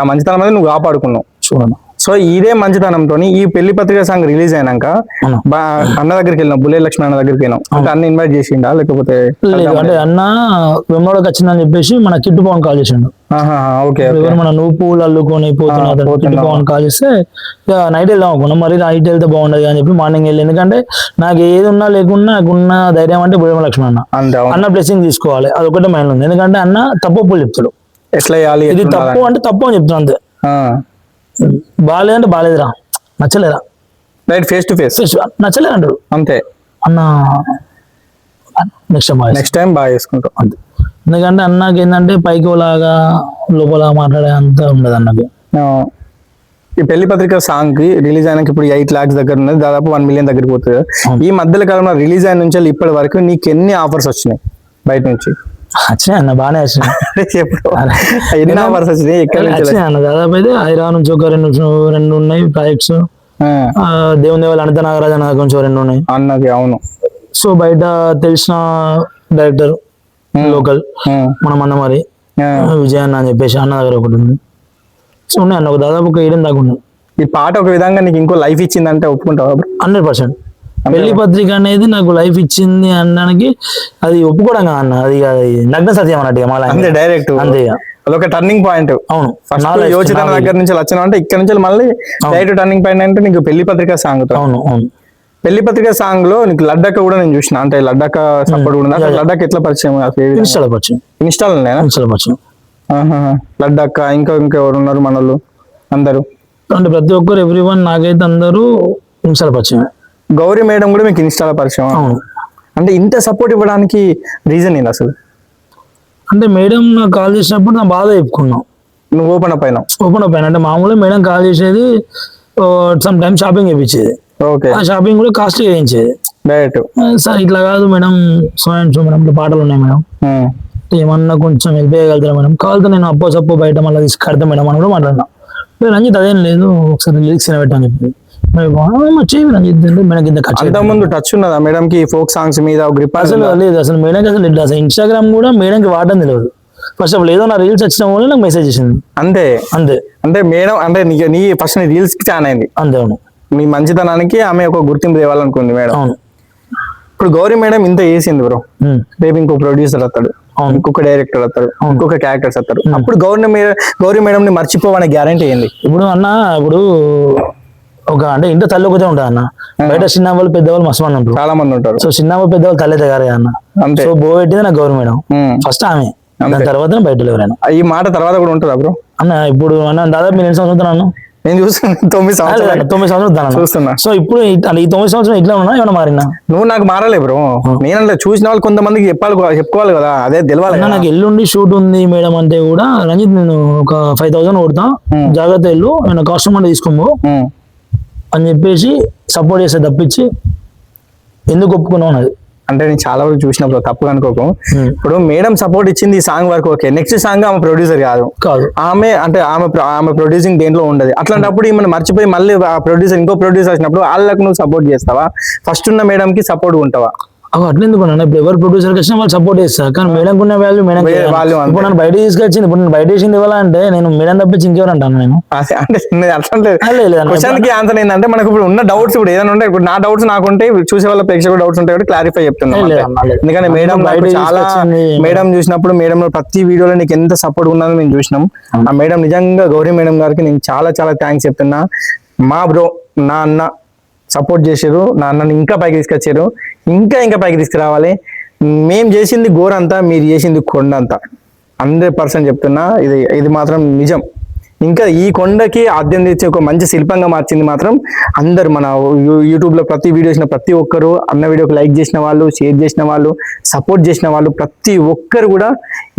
మంచితనం అనేది నువ్వు కాపాడుకున్నావు. చూడను. సో ఇదే మంచితనంతో ఈ పెళ్లి పత్రిక సాంగ్ రిలీజ్ అయినాక అన్న దగ్గరికి వెళ్ళినాం, బుల్లే లక్ష్మణ్ అన్న దగ్గరికి వెళ్ళినాం. అంటే అన్న ఇన్వైట్ చేసిండా లేకపోతే? అంటే అన్న వెమ్మడికి వచ్చిందని చెప్పేసి మన కిట్టు పవన్ కాల్ చేసిండు. మన నువ్వు పూలు అల్లుకొని పోతున్నా కిట్టు పవన్ కాల్ చేస్తే నైట్ వెళ్దాం అనుకున్నాం. మరి నైట్ వెళ్తే బాగుండదు అని చెప్పి మార్నింగ్ వెళ్ళి, ఎందుకంటే నాకు ఏది ఉన్నా లేకున్నా నాకున్న ధైర్యం అంటే బుల్లె లక్ష్మణ్ అన్న బ్లెస్సింగ్ తీసుకోవాలి, అదొకటే మైండ్ ఉంది. ఎందుకంటే అన్న తప్పు చెప్తాడు, ఎట్లా చేయాలి, ఇది తప్పు అంటే తప్పు అని చెప్తాను అంతే. బాగాలేదంటే బాగాలేదురా, నచ్చలేరా, రైట్, ఫేస్ టు ఫేస్ నచ్చలేదు అంటాడు అంతే. అన్న నెక్స్ట్ టైం బాగా చేసుకుంటాం అంతే. ఎందుకంటే అన్నకి ఏంటంటే పైకి లాగా లోపల మాట్లాడే అంత ఉండదు అన్నకి. ఈ పెళ్లి పత్రిక సాంగ్ కి రిలీజ్ అయినాక ఇప్పుడు 8 lakhs దగ్గర ఉన్నది, దాదాపు 1 million దగ్గరికి పోతుంది. ఈ మధ్యలో కాలంలో రిలీజ్ అయిన నుంచి ఇప్పటి వరకు నీకు ఎన్ని ఆఫర్స్ వచ్చినాయి బయట నుంచి? వచ్చినాయి అన్న, బాగానే వచ్చినాయి. ఎన్ని ఆఫర్స్ వచ్చినాయి? వచ్చినాయి అన్న, దాదాపు అయితే హైదరాబాద్ నుంచి ఒక రెండు ఉన్నాయి ప్రాజెక్ట్స్. దేవుని దేవాల అనిత నాగరాజ్ అన్న దగ్గర నుంచి 2 ఉన్నాయి అన్నది. అవును. సో బయట తెలిసిన డైరెక్టర్ లోకల్ మనం అన్న మరి విజయ్ అన్న అని చెప్పేసి అన్న దగ్గర ఒకటి ఉంది. సో ఉన్నాయి అన్న, ఒక దాదాపు ఒక 7 దాకా ఉన్నాయి. ఈ పాట ఒక విధంగా నీకు ఇంకో లైఫ్ ఇచ్చిందంటే ఒప్పుకుంటావా? 100%. పెళ్లి పత్రిక అనేది నాకు లైఫ్ ఇచ్చింది అనడానికి అది ఒప్పుకోవడం కదా అన్న, అది నగ్న సత్యం అన్నట్టు డైరెక్ట్ అంతే. అదొక టర్నింగ్ పాయింట్. అవును, యోచిత దగ్గర నుంచి వచ్చిన అంటే ఇక్కడ నుంచి మళ్ళీ డైరెక్ట్ టర్నింగ్ పాయింట్ అంటే నీకు పెళ్లి పత్రిక సాంగ్. అవును అవును. పెళ్లి పత్రిక సాంగ్ లో నీకు లడ్డక్క కూడా నేను చూసిన, అంటే లడ్డక్క సపోర్ట్ కూడా. లడ్డక్క ఎట్లా పరిచయం? ఇన్స్టాల్ పరిచయం. లడ్డక్క ఇంకా ఎవరు ఉన్నారు మనోళ్ళు? అందరూ అంటే ప్రతి ఒక్కరు ఎవ్రీవన్ నాకైతే అందరూ ఇన్స్టాల్ పరిచయం. గౌరీ మేడం కూడా మీకు ఇన్స్టాల్ పరిచయం. అంటే ఇంత సపోర్ట్ ఇవ్వడానికి రీజన్ ఏంటి అసలు? అంటే మేడం నాకు కాల్ చేసినప్పుడు నా బాధ చెప్పుకున్నాం. నువ్వు ఓపెన్ అప్ అయినా అంటే మామూలుగా మేడం కాల్ చేసేది సమ్ టైమ్ షాపింగ్ చేయించేది. ఓకే. ఆ షాపింగ్ కూడా కాస్ట్లీ చేయించేది డైరెక్ట్. సార్ ఇట్లా కాదు madam, so and so madam, ఇట్లా పాటలు ఉన్నాయి మేడం, ఏమన్నా కొంచెం హెల్ప్ చేయగలుగుతారా మేడం, కావాలితే నేను అప్పో బయట మళ్ళీ తీసుకెడతా మేడం అని కూడా మాట్లాడినా. రంజిత్ అదేం లేదు, ఒకసారి లిరిక్స్ పెట్టాను చెప్పి ముందు టచ్ ఉన్నదా మేడం కి ఫోక్ సాంగ్స్ మీద? అసలు లేదు, అసలు మేడం అసలు ఇన్స్టాగ్రామ్ కూడా మేడం కి వాడడం తెలియదు. ఫస్ట్ ఆఫ్ ఆల్ ఏదో నా రీల్స్ వచ్చిన వల్ల నాకు మెసేజ్ చేసింది అంతే. అంతే. అంటే మేడం అంటే నీ ఫస్ట్ నీ రీల్స్ కి ఛాన్ అయింది అంతే. అవును. నీ మంచితనానికి ఆమె ఒక గుర్తింపు తేవాలనుకుంది మేడం. అవును. ఇప్పుడు గౌరీ మేడం ఇంత వేసింది బ్రో, రేపు ఇంకో ప్రొడ్యూసర్ వస్తాడు, ఇంకొక డైరెక్టర్ వస్తాడు, ఇంకొక క్యారెక్టర్స్ వస్తాడు. అప్పుడు గౌరీ మేడం ని మర్చిపోవనే గ్యారంటీ ఏంది? ఇప్పుడు అన్న, ఇప్పుడు ఒక అంటే ఇంట్లో తల్లి ఒకటే ఉంటుంది అన్న, బయట చిన్న వాళ్ళు పెద్దవాళ్ళు మస్తు మంది ఉంటారు, చాలా మంది ఉంటారు. సో చిన్న వాళ్ళు పెద్దవాళ్ళు తల్లి తగారే అన్న. సో బో పెట్టింది నాకు గౌరీ మేడం ఫస్ట్, ఆమె దాని తర్వాత బయట ఎవరైనా. ఈ మాట తర్వాత కూడా ఉంటుందా బ్రో? అన్న ఇప్పుడు అన్న దాదాపు నేను 8 సంవత్సరాలు నేను చూస్తున్నా, 9 సంవత్సరాలు చూస్తున్నా. సో ఇప్పుడు ఈ 9 సంవత్సరం ఇట్లా ఉన్నా ఏమైనా మారినా? నువ్వు నాకు మారలే బ్రో, నేను చూసిన వాళ్ళు కొంతమందికి చెప్పుకోవాలి కదా, అదే తెలియాలి. నాకు ఎల్లుండి షూట్ ఉంది మేడం అంటే కూడా, రంజిత్ నేను ఒక 5,000 కొడతా, జాగ్రత్త వెళ్ళు, నేను కాస్ట్యూమ్ అంటే తీసుకోము అని చెప్పేసి సపోర్ట్ చేస్తే తప్పించి ఎందుకు ఒప్పుకున్నావు అన్నది. అంటే నేను చాలా వరకు చూసినప్పుడు తప్పు అనుకోకు. ఇప్పుడు మేడం సపోర్ట్ ఇచ్చింది ఈ సాంగ్ వరకు, ఓకే. నెక్స్ట్ సాంగ్ ఆమె ప్రొడ్యూసర్ కాదు, ఆమె అంటే ఆమె ప్రొడ్యూసింగ్ దేంట్లో ఉండదు. అట్లాంటప్పుడు ఈమెను మర్చిపోయి మళ్ళీ ఆ ప్రొడ్యూసర్ ఇంకో ప్రొడ్యూసర్ వచ్చినప్పుడు వాళ్ళకు నువ్వు సపోర్ట్ చేస్తావా? ఫస్ట్ ఉన్న మేడం కి సపోర్ట్ ఉంటావా? అట్లా ఎందుకు అన్న ఇప్పుడు ఎవరు ప్రొడ్యూసర్ వచ్చినా వాళ్ళు సపోర్ట్ చేస్తారు కానీ మేడం ఉన్న వాల్యూ మేడం వాళ్ళు అంతే. ఇప్పుడు నన్ను బయట తీసుకొచ్చింది ఇప్పుడు నేను బయట వేసింది ఇవ్వాలంటే నేను మేడం తప్పించి ఇంకెవరు అంటాను నేను అంటే నేను అట్లా లేదు అన్న. క్వశ్చన్ కి ఆన్సర్ ఏంటంటే మనకు ఇప్పుడు ఉన్న డౌట్స్ ఇప్పుడు ఏదైనా ఉంటాయి ఇప్పుడు నా డౌట్స్ నాకుంటే చూసే వాళ్ళ ప్రేక్షకులు డౌట్స్ ఉంటాయి కాబట్టి క్లారిఫై చెప్తున్నాను లేదు అంతే. అన్న, లేదు. ఎందుకంటే మేడం బయట చాలా తీసుకొచ్చింది. మేడం చూసినప్పుడు మేడం ప్రతి వీడియోలో నీకు ఎంత సపోర్ట్ ఉన్నదో మేము చూసినాం ఆ మేడం నిజంగా గౌరీ మేడం గారికి నేను చాలా చాలా థ్యాంక్స్ చెప్తున్నా మా బ్రో నా అన్న సపోర్ట్ చేశారు నా అన్నని ఇంకా పైకి తీసుకొచ్చారు ఇంకా పైకి తీసుకురావాలి మేము చేసింది గోరంతా మీరు చేసింది కొండంతా 100% చెప్తున్నా ఇది మాత్రం నిజం ఇంకా ఈ కొండకి ఆద్యం తెచ్చి ఒక మంచి శిల్పంగా మార్చింది మాత్రం అందరు మన యూట్యూబ్లో ప్రతి వీడియో చేసిన ప్రతి ఒక్కరు అన్న వీడియోకి లైక్ చేసిన వాళ్ళు షేర్ చేసిన వాళ్ళు సపోర్ట్ చేసిన వాళ్ళు ప్రతి ఒక్కరు కూడా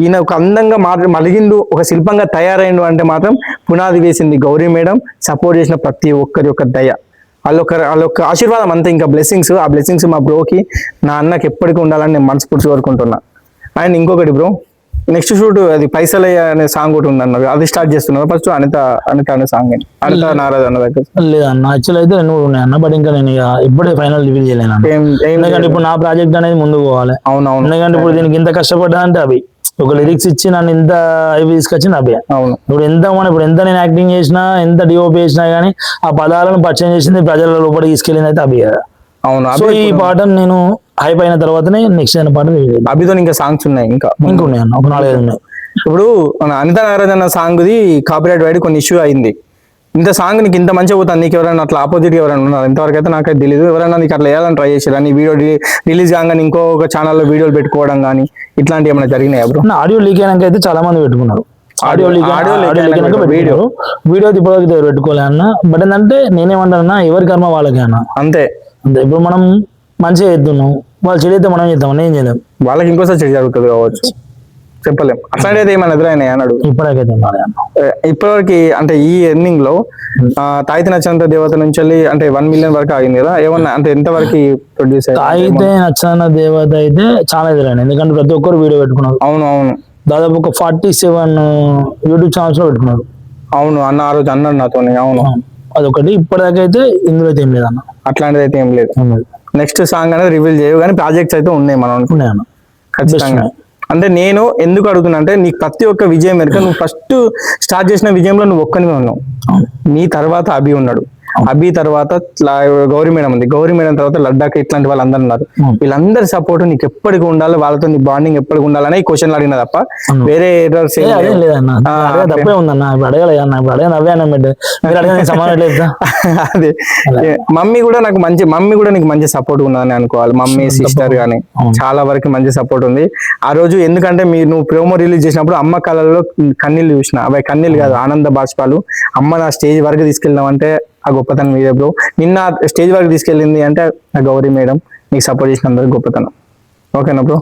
ఈయన ఒక అందంగా మలిగిండు ఒక శిల్పంగా తయారైండు అంటే మాత్రం పునాది వేసింది గౌరీ మేడం సపోర్ట్ చేసిన ప్రతి ఒక్కరి యొక్క దయ వాళ్ళొక్క ఆశీర్వాదం అంతే ఇంకా బ్లెస్సింగ్స్ ఆ బ్లెస్సింగ్స్ మా బ్రోకి నా అన్నకి ఎప్పటికీ ఉండాలని నేను మనస్ఫూర్తి కోరుకుంటున్నా అండ్ ఇంకొకటి బ్రో నెక్స్ట్ షూట్ అది పైసలయ్య అనే సాంగ్ ఒకటి ఉంది అన్నారు అది స్టార్ట్ చేస్తున్నారు ఫస్ట్ అనిత అనే సాంగ్ అనిత నారాజ్ అన్న దగ్గర లేదన్న యాక్చువల్ అయితే రెండు ఉన్నాయి అన్న బట్ ఇంకా నేను ఇక ఇప్పుడే ఫైనల్ రివీల్ చేయలేను అన్న. ఎందుకంటే ఇప్పుడు నా ప్రాజెక్ట్ అనేది ముందుకు పోవాలి అవునవును ఎందుకంటే ఇప్పుడు దీనికి ఇంత కష్టపడ్డా అంటే అవి ఒక లిరిక్స్ ఇచ్చి నన్ను ఇంత ఇవి తీసుకొచ్చిన అవి అవును ఇప్పుడు ఎంత నేను యాక్టింగ్ చేసినా ఎంత డిఓపి చేసినా గానీ ఆ పదాలను పరిచయం చేసింది ప్రజల లోపలికి తీసుకెళ్ళింది అయితే అవి అవును సో ఈ పాటను నేను హైప్ అయిన తర్వాతనే నెక్స్ట్ అయిన పాట అభితో ఇంకా సాంగ్స్ ఉన్నాయి ఇంకా ఉన్నాయి అన్న ఒక 4-5 ఉన్నాయి ఇప్పుడు మన అనిత నారాజ్ అన్న సాంగ్ ది కాపీరైట్ వైడ్ కొన్ని ఇష్యూ అయింది ఇంత సాంగ్ నీకు ఇంత మంచిగా పోతుంది నీకు ఎవరైనా అట్లా ఆపోజిట్ ఎవరైనా ఉన్నారు ఇంతవరకు అయితే నాకైతే తెలియదు ఎవరైనా నీకు అట్లా వేయాలని ట్రై చేశారు నీ వీడియో రిలీజ్ కాగానే ఇంకొక ఛానల్లో వీడియోలు పెట్టుకోవడం కానీ ఇట్లాంటివి ఏమైనా జరిగినాయి బ్రో ఆడియో లీక్ అయినాక అయితే చాలా మంది పెట్టుకున్నారు ఆడియో లీక్ వీడియో ఇప్పటివరకు పెట్టుకోలే అన్న బట్ ఏంటంటే నేనేమంటానన్నా ఎవరి కర్మ వాళ్ళకి అన్న అంతే ఇప్పుడు మనం మంచిగా చేస్తున్నాం వాళ్ళు చెడితే మనం చేద్దాం ఏం చేయలేం వాళ్ళకి ఇంకోసారి చెడు జరుగుతుంది కావచ్చు చెప్పలేం అట్లాంటిది ఏమైనా ఎదురైనాయి అన్నాడు ఇప్పటికైతే ఇప్పటివరకు అంటే ఈ ఎండింగ్ లో తాయితే నచ్చంత దేవత నుంచి అంటే 1 million వరకు ఆగింది కదా ఏమన్నా అంటే ఎంత వరకు ప్రొడ్యూస్ తాయితే నచ్చన దేవత అయితే చాలా ఎదురైంది ఎందుకంటే ప్రతి ఒక్కరు వీడియో పెట్టుకున్నారు అవును దాదాపు ఒక 47 యూట్యూబ్ ఛానల్స్ లో పెట్టుకున్నారు అవును అన్న ఆ రోజు అన్నాడు నాతో అవును అదొకటి ఇప్పటిదాకా అయితే ఇందులో అయితే ఏం లేదన్న అట్లాంటిది అయితే ఏం లేదు నెక్స్ట్ సాంగ్ అనేది రివీల్ చేయవు కానీ ప్రాజెక్ట్స్ అయితే ఉన్నాయి మనం ఉన్నాయన్న ఖచ్చితంగా అంటే నేను ఎందుకు అడుగుతున్నా అంటే నీకు ప్రతి ఒక్క విజయం వెనుక నువ్వు ఫస్ట్ స్టార్ట్ చేసిన విజయంలో నువ్వు ఒక్కనివే ఉన్నావు నీ తర్వాత అభి ఉన్నాడు అభి తర్వాత గౌరీ మేడం ఉంది గౌరీ మేడం తర్వాత లడ్డాక్ ఇట్లాంటి వాళ్ళందరూ ఉన్నారు వీళ్ళందరి సపోర్ట్ నీకు ఎప్పటికి ఉండాలి వాళ్ళతో నీ బాండింగ్ ఎప్పటికి ఉండాలని ఈ క్వశ్చన్ అడిగిన తప్ప వేరే తప్పే ఉందన్న అదే మమ్మీ కూడా నీకు మంచి సపోర్ట్ ఉన్నదని అనుకోవాలి మమ్మీ సిస్టర్ గానీ చాలా వరకు మంచి సపోర్ట్ ఉంది ఆ రోజు ఎందుకంటే నువ్వు ప్రోమో రిలీజ్ చేసినప్పుడు అమ్మ కళల్లో కన్నీళ్ళు చూసిన అవి కన్నీళ్ళు కాదు ఆనంద బాష్పాలు అమ్మ నా స్టేజ్ వరకు తీసుకెళ్ళామంటే ఆ గొప్పతనం మీదే బ్రో నిన్న స్టేజ్ వరకు తీసుకెళ్ళింది అంటే ఆ గౌరీ మేడం నీకు సపోర్ట్ చేసిన అందరికి గొప్పతనం ఓకేనా బ్రో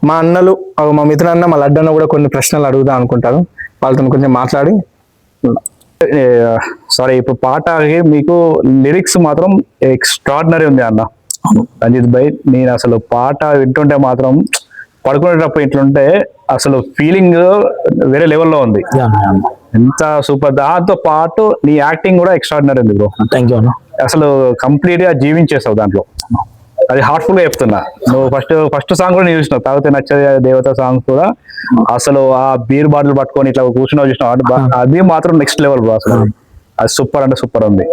మా అన్నలు మా మిత్రులన్న మా లడ్డన్న కూడా కొన్ని ప్రశ్నలు అడుగుదా అనుకుంటారు వాళ్ళతో కొంచెం మాట్లాడి సారీ ఇప్పుడు పాట మీకు లిరిక్స్ మాత్రం ఎక్స్ట్రాడినరీ ఉంది అన్న రంజిత్ భాయ్ నేను అసలు పాట వింటుంటే మాత్రం పడుకునేటప్పుడు ఇట్లుంటే అసలు ఫీలింగ్ వేరే లెవెల్లో ఉంది ఎంత సూపర్ దాంతో పాటు నీ యాక్టింగ్ కూడా ఎక్స్ట్రాడినరీ ఉంది బ్రో థ్యాంక్ యూ అన్న అసలు కంప్లీట్ గా జీవించేస్తావు దాంట్లో అది హార్ట్ఫుల్ గా చెప్తున్నా నువ్వు ఫస్ట్ సాంగ్ కూడా నేను చూసినావు తాగితే నచ్చే దేవత సాంగ్స్ కూడా అసలు ఆ బీర్ బాటిల్ పట్టుకొని ఇట్లా కూర్చున్నావు చూసినావు అది మాత్రం నెక్స్ట్ లెవెల్ బ్రో అసలు అది సూపర్ అంటే సూపర్ ఉంది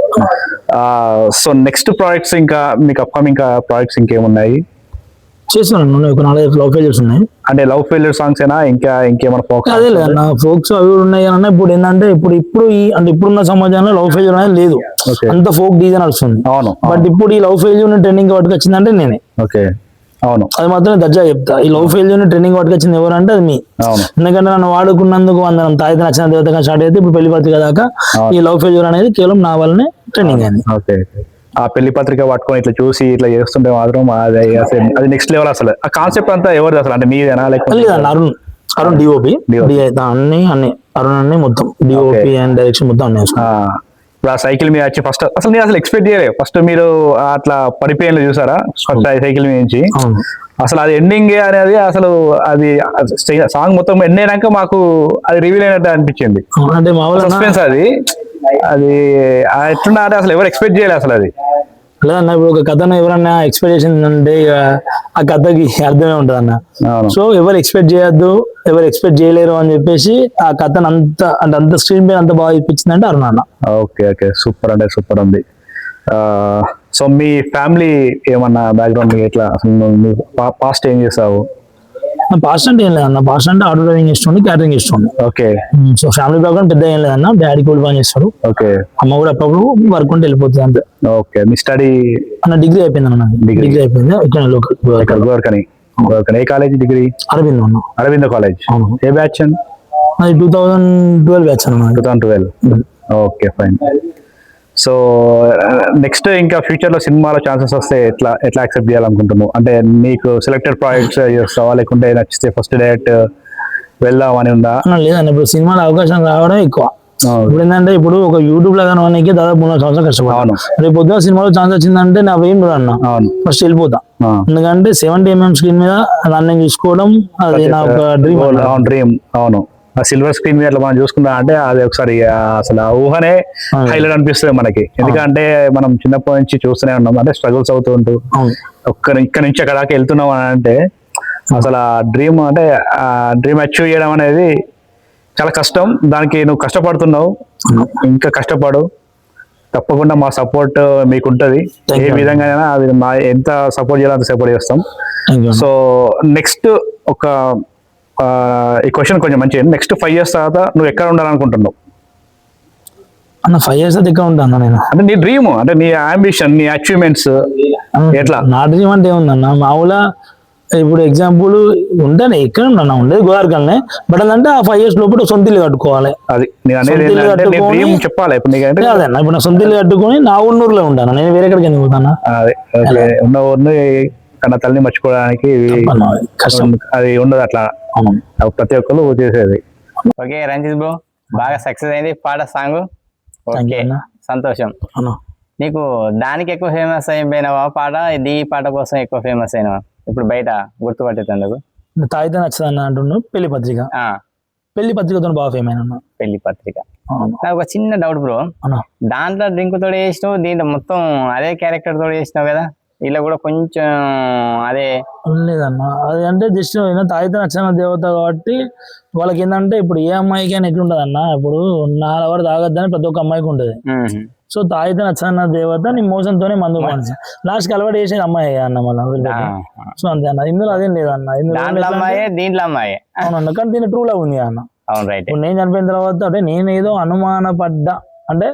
సో నెక్స్ట్ ప్రాజెక్ట్స్ ఇంకా మీకు అప్కమింగ్ ప్రాజెక్ట్స్ ఇంకేమున్నాయి చేస్తున్నాను ఒక 4-5 లవ్ ఫెయిల్యూర్స్ ఉన్నాయి అంటే లవ్ ఫెయిల్యూర్ సాంగ్స్ అయినా ఇంకేమైనా ఫోక్స్ అదే లేదన్న ఫోక్స్ అవి ఉన్నాయి అన్న ఇప్పుడు ఏంటంటే ఇప్పుడు ఇప్పుడున్న సమాజంలో లవ్ ఫెయిల్యూర్ అనేది లేదు అంత ఫోక్ డీజే నడుస్తుంది అవును బట్ ఇప్పుడు ఈ లవ్ ఫెయిల్యూర్ ట్రెండింగ్ వాటికి వచ్చిందంటే నేనే ఓకే అవును అది మాత్రం దర్జా చెప్తా ఈ లవ్ ఫెయిల్యూర్ ట్రెండింగ్ వాటికి వచ్చింది ఎవరంటే అది మీ ఎందుకంటే నన్ను వాడుకున్నందుకు అందరం తాయితే నచ్చిన దేవతగా స్టార్ట్ అయితే ఇప్పుడు పెళ్లి పత్రిక దాకా ఈ లవ్ ఫెయిల్యూర్ అనేది కేవలం నా వల్లనే ట్రెండింగ్ అయింది ఓకే ఆ పెళ్లి పత్రిక పట్టుకొని ఇట్లా చూసి ఇట్లా చేస్తుంటే మాత్రం అది నెక్స్ట్ లెవెల్ అసలు ఆ కాన్సెప్ట్ అంతా ఎవరిది అసలు అంటే మీదేనా లేకపోతే అరుణ్ డిఓపి అన్ని అరుణ్ అన్ని మొత్తం డిఓపి అండ్ డైరెక్షన్ మొత్తం అన్ని ఇప్పుడు ఆ సైకిల్ మీద వచ్చి ఫస్ట్ అసలు నేను అసలు ఎక్స్పెక్ట్ చేయలేదు ఫస్ట్ మీరు అట్లా పడిపోయిన చూసారా ఫస్ట్ సైకిల్ మీద నుంచి అసలు అది ఎండింగ్ అనేది అసలు అది సాంగ్ మొత్తం ఎండ్ అయినాక మాకు అది రివీల్ అయినట్టు అనిపించింది అంటే సస్పెన్స్ అది ఎట్లున్నా అంటే అసలు ఎవరు ఎక్స్పెక్ట్ చేయలేదు అసలు అది లేదన్న ఇప్పుడు ఒక కథను ఎవరన్నా ఎక్స్పెక్ట్ చేసింది అంటే ఇక ఆ కథకి అర్థమే ఉంటుంది అన్న. అవును. సో ఎవరు ఎక్స్పెక్ట్ చేయొద్దు, ఎవరు ఎక్స్పెక్ట్ చేయలేరు అని చెప్పేసి ఆ కథను అంత స్క్రీన్ పైన అంత బాగా ఇప్పించింది అంటే అరుణ అన్న. ఓకే ఓకే, సూపర్ అంటే సూపర్ ఉంది. సో మీ ఫ్యామిలీ ఏమన్నా బ్యాక్గ్రౌండ్ ఎట్లా, అసలు పాస్ట్ ఏం చేసావు? పాస్ట్ అంటే ఏం లేదన్న, పాస్ట్ అంటే ఆటో డ్రైవింగ్ ఇస్తుంది, క్యాటరింగ్ ఇస్తుంది. ఓకే సో ఫ్యామిలీ బ్యాక్గ్రౌండ్ పెద్ద ఏం లేదన్న, డాడీ కూడా పని చేస్తాడు, ఓకే అమ్మ కూడా అప్పుడప్పుడు వర్క్ ఉంటే వెళ్ళిపోతుంది అంతే. ఓకే, మీ స్టడీ? అన్న డిగ్రీ అయిపోయింది అన్న, డిగ్రీ అయిపోయింది ఇక్కడ లోకల్ గోర్కని. ఏ కాలేజ్ డిగ్రీ? అరవింద్ అన్న. అరవింద కాలేజ్. అవును. ఏ బ్యాచ్? అది 2012 బ్యాచ్ అన్న. 2012. Okay fine. సో నెక్స్ట్ ఇంకా ఫ్యూచర్ లో సినిమాలో ఛాన్సెస్ వస్తే ఎట్లా యాక్సెప్ట్ చేయాలనుకుంటున్నావు? అంటే నీకు సెలెక్టెడ్ ప్రాజెక్ట్స్ చేస్తావా, లేకుంటే నచ్చితే ఫస్ట్ డైరెక్ట్ వెళ్దామని ఉందా? లేదన్న, ఇప్పుడు సినిమాలో అవకాశం రావడం ఎక్కువ. ఇప్పుడు ఏంటంటే ఇప్పుడు ఒక యూట్యూబ్ లో కానీ దాదాపు 3 సంవత్సరాలు కష్టపడతాను. రేపు పొద్దున సినిమాలో ఛాన్స్ వచ్చిందంటే నా ఏం అన్న ఫస్ట్ వెళ్ళిపోతా. ఎందుకంటే 70mm స్క్రీన్ మీద దాన్ని చూసుకోవడం అది నా ఒక డ్రీమ్. అవును, ఆ సిల్వర్ స్క్రీన్ మీద అట్లా మనం చూసుకున్నా అంటే అది ఒకసారి అసలు ఆ ఊహనే హైలైట్ అనిపిస్తుంది మనకి. ఎందుకంటే మనం చిన్నప్పటి నుంచి చూస్తూనే ఉన్నాం, అంటే స్ట్రగుల్స్ అవుతూ ఉంటూ ఇక్కడ నుంచి అక్కడ దాకా వెళ్తున్నాం అని అంటే అసలు ఆ డ్రీమ్ అంటే ఆ డ్రీమ్ అచీవ్ చేయడం అనేది చాలా కష్టం. దానికి నువ్వు కష్టపడుతున్నావు, ఇంకా కష్టపడు. తప్పకుండా మా సపోర్ట్ మీకు ఉంటుంది. ఏ విధంగా అది మా ఎంత సపోర్ట్ చేయాలో అంత సపోర్ట్ చేస్తాం. సో నెక్స్ట్ ఒక ఈ క్వశ్చన్ కొంచెం మంచిది. నెక్స్ట్ 5 years తర్వాత నువ్వు ఎక్కడ ఉండాలనుకుంటున్నావు? అన్న 5 years అయితే ఎక్కడ ఉంటాను నేను, అంటే నీ డ్రీమ్, అంటే నీ అంబిషన్, నీ అచీవ్మెంట్స్ ఎట్లా? నా డ్రీమ్ అంటే ఏముందన్న, మామూలుగా ఇప్పుడు ఎగ్జాంపుల్ ఉంటాను ఎక్కడ ఉన్నా ఉండేది గోదావరికల్నే, బట్ అదంటే ఆ 5 years లోపల సొంత ఇల్లు కట్టుకోవాలి. అది చెప్పాలి అదన్న. ఇప్పుడు నా సొంత ఇల్లు కట్టుకొని నా ఊళ్ళూరులో ఉంటాను, నేను వేరే ఎక్కడికి ఎందుకు పోతాను? ఉన్న ఊరిని కన్నా తల్లిని మర్చిపోవడానికి కష్టం, అది ఉండదు అట్లా ప్రతి ఒక్కరు చేసేది. ఓకే రంజిత్ బ్రో, బాగా సక్సెస్ అయింది పాట సాంగ్. ఓకే సంతోషం. నీకు దానికి ఎక్కువ ఫేమస్ అయిపోయినావా పాట, ఈ పాట కోసం ఎక్కువ ఫేమస్ అయినావా ఇప్పుడు బయట గుర్తుపట్టేందుకు? తాయితే నచ్చదన్న అంటున్నాను. పెళ్లి పత్రిక, పెళ్లి పత్రికతో బాగా ఫేమ్ అయినా. పెళ్లి పత్రిక. నాకు ఒక చిన్న డౌట్ బ్రో, దాంట్లో డ్రింక్ తోడు చేసినావు, దీంట్లో మొత్తం అదే క్యారెక్టర్ తోడు చేసినావు కదా, ఇలా కూడా కొంచెం అదే లేదన్న. అది అంటే జస్ట్ తాయితే నచ్చిన దేవత కాబట్టి వాళ్ళకి ఏంటంటే ఇప్పుడు ఏ అమ్మాయికి అని ఎట్లుంటది అన్న, ఇప్పుడు 4 hours తాగొద్దని ప్రతి ఒక్క అమ్మాయికి ఉంటది. సో తాయితే నచ్చన్న దేవత నీ మోసంతోనే మందు మనిషి లాస్ట్ కి అలవాటు చేసేది అమ్మాయి అన్న మళ్ళీ. సో అంతే అన్న, ఇందులో అదేం లేదన్న, దీంట్లో అమ్మాయి అవునన్న, కానీ దీని ట్రూ లవ్ ఉంది అన్న. ఇప్పుడు నేను చనిపోయిన తర్వాత అంటే నేను ఏదో అనుమానపడ్డా, అంటే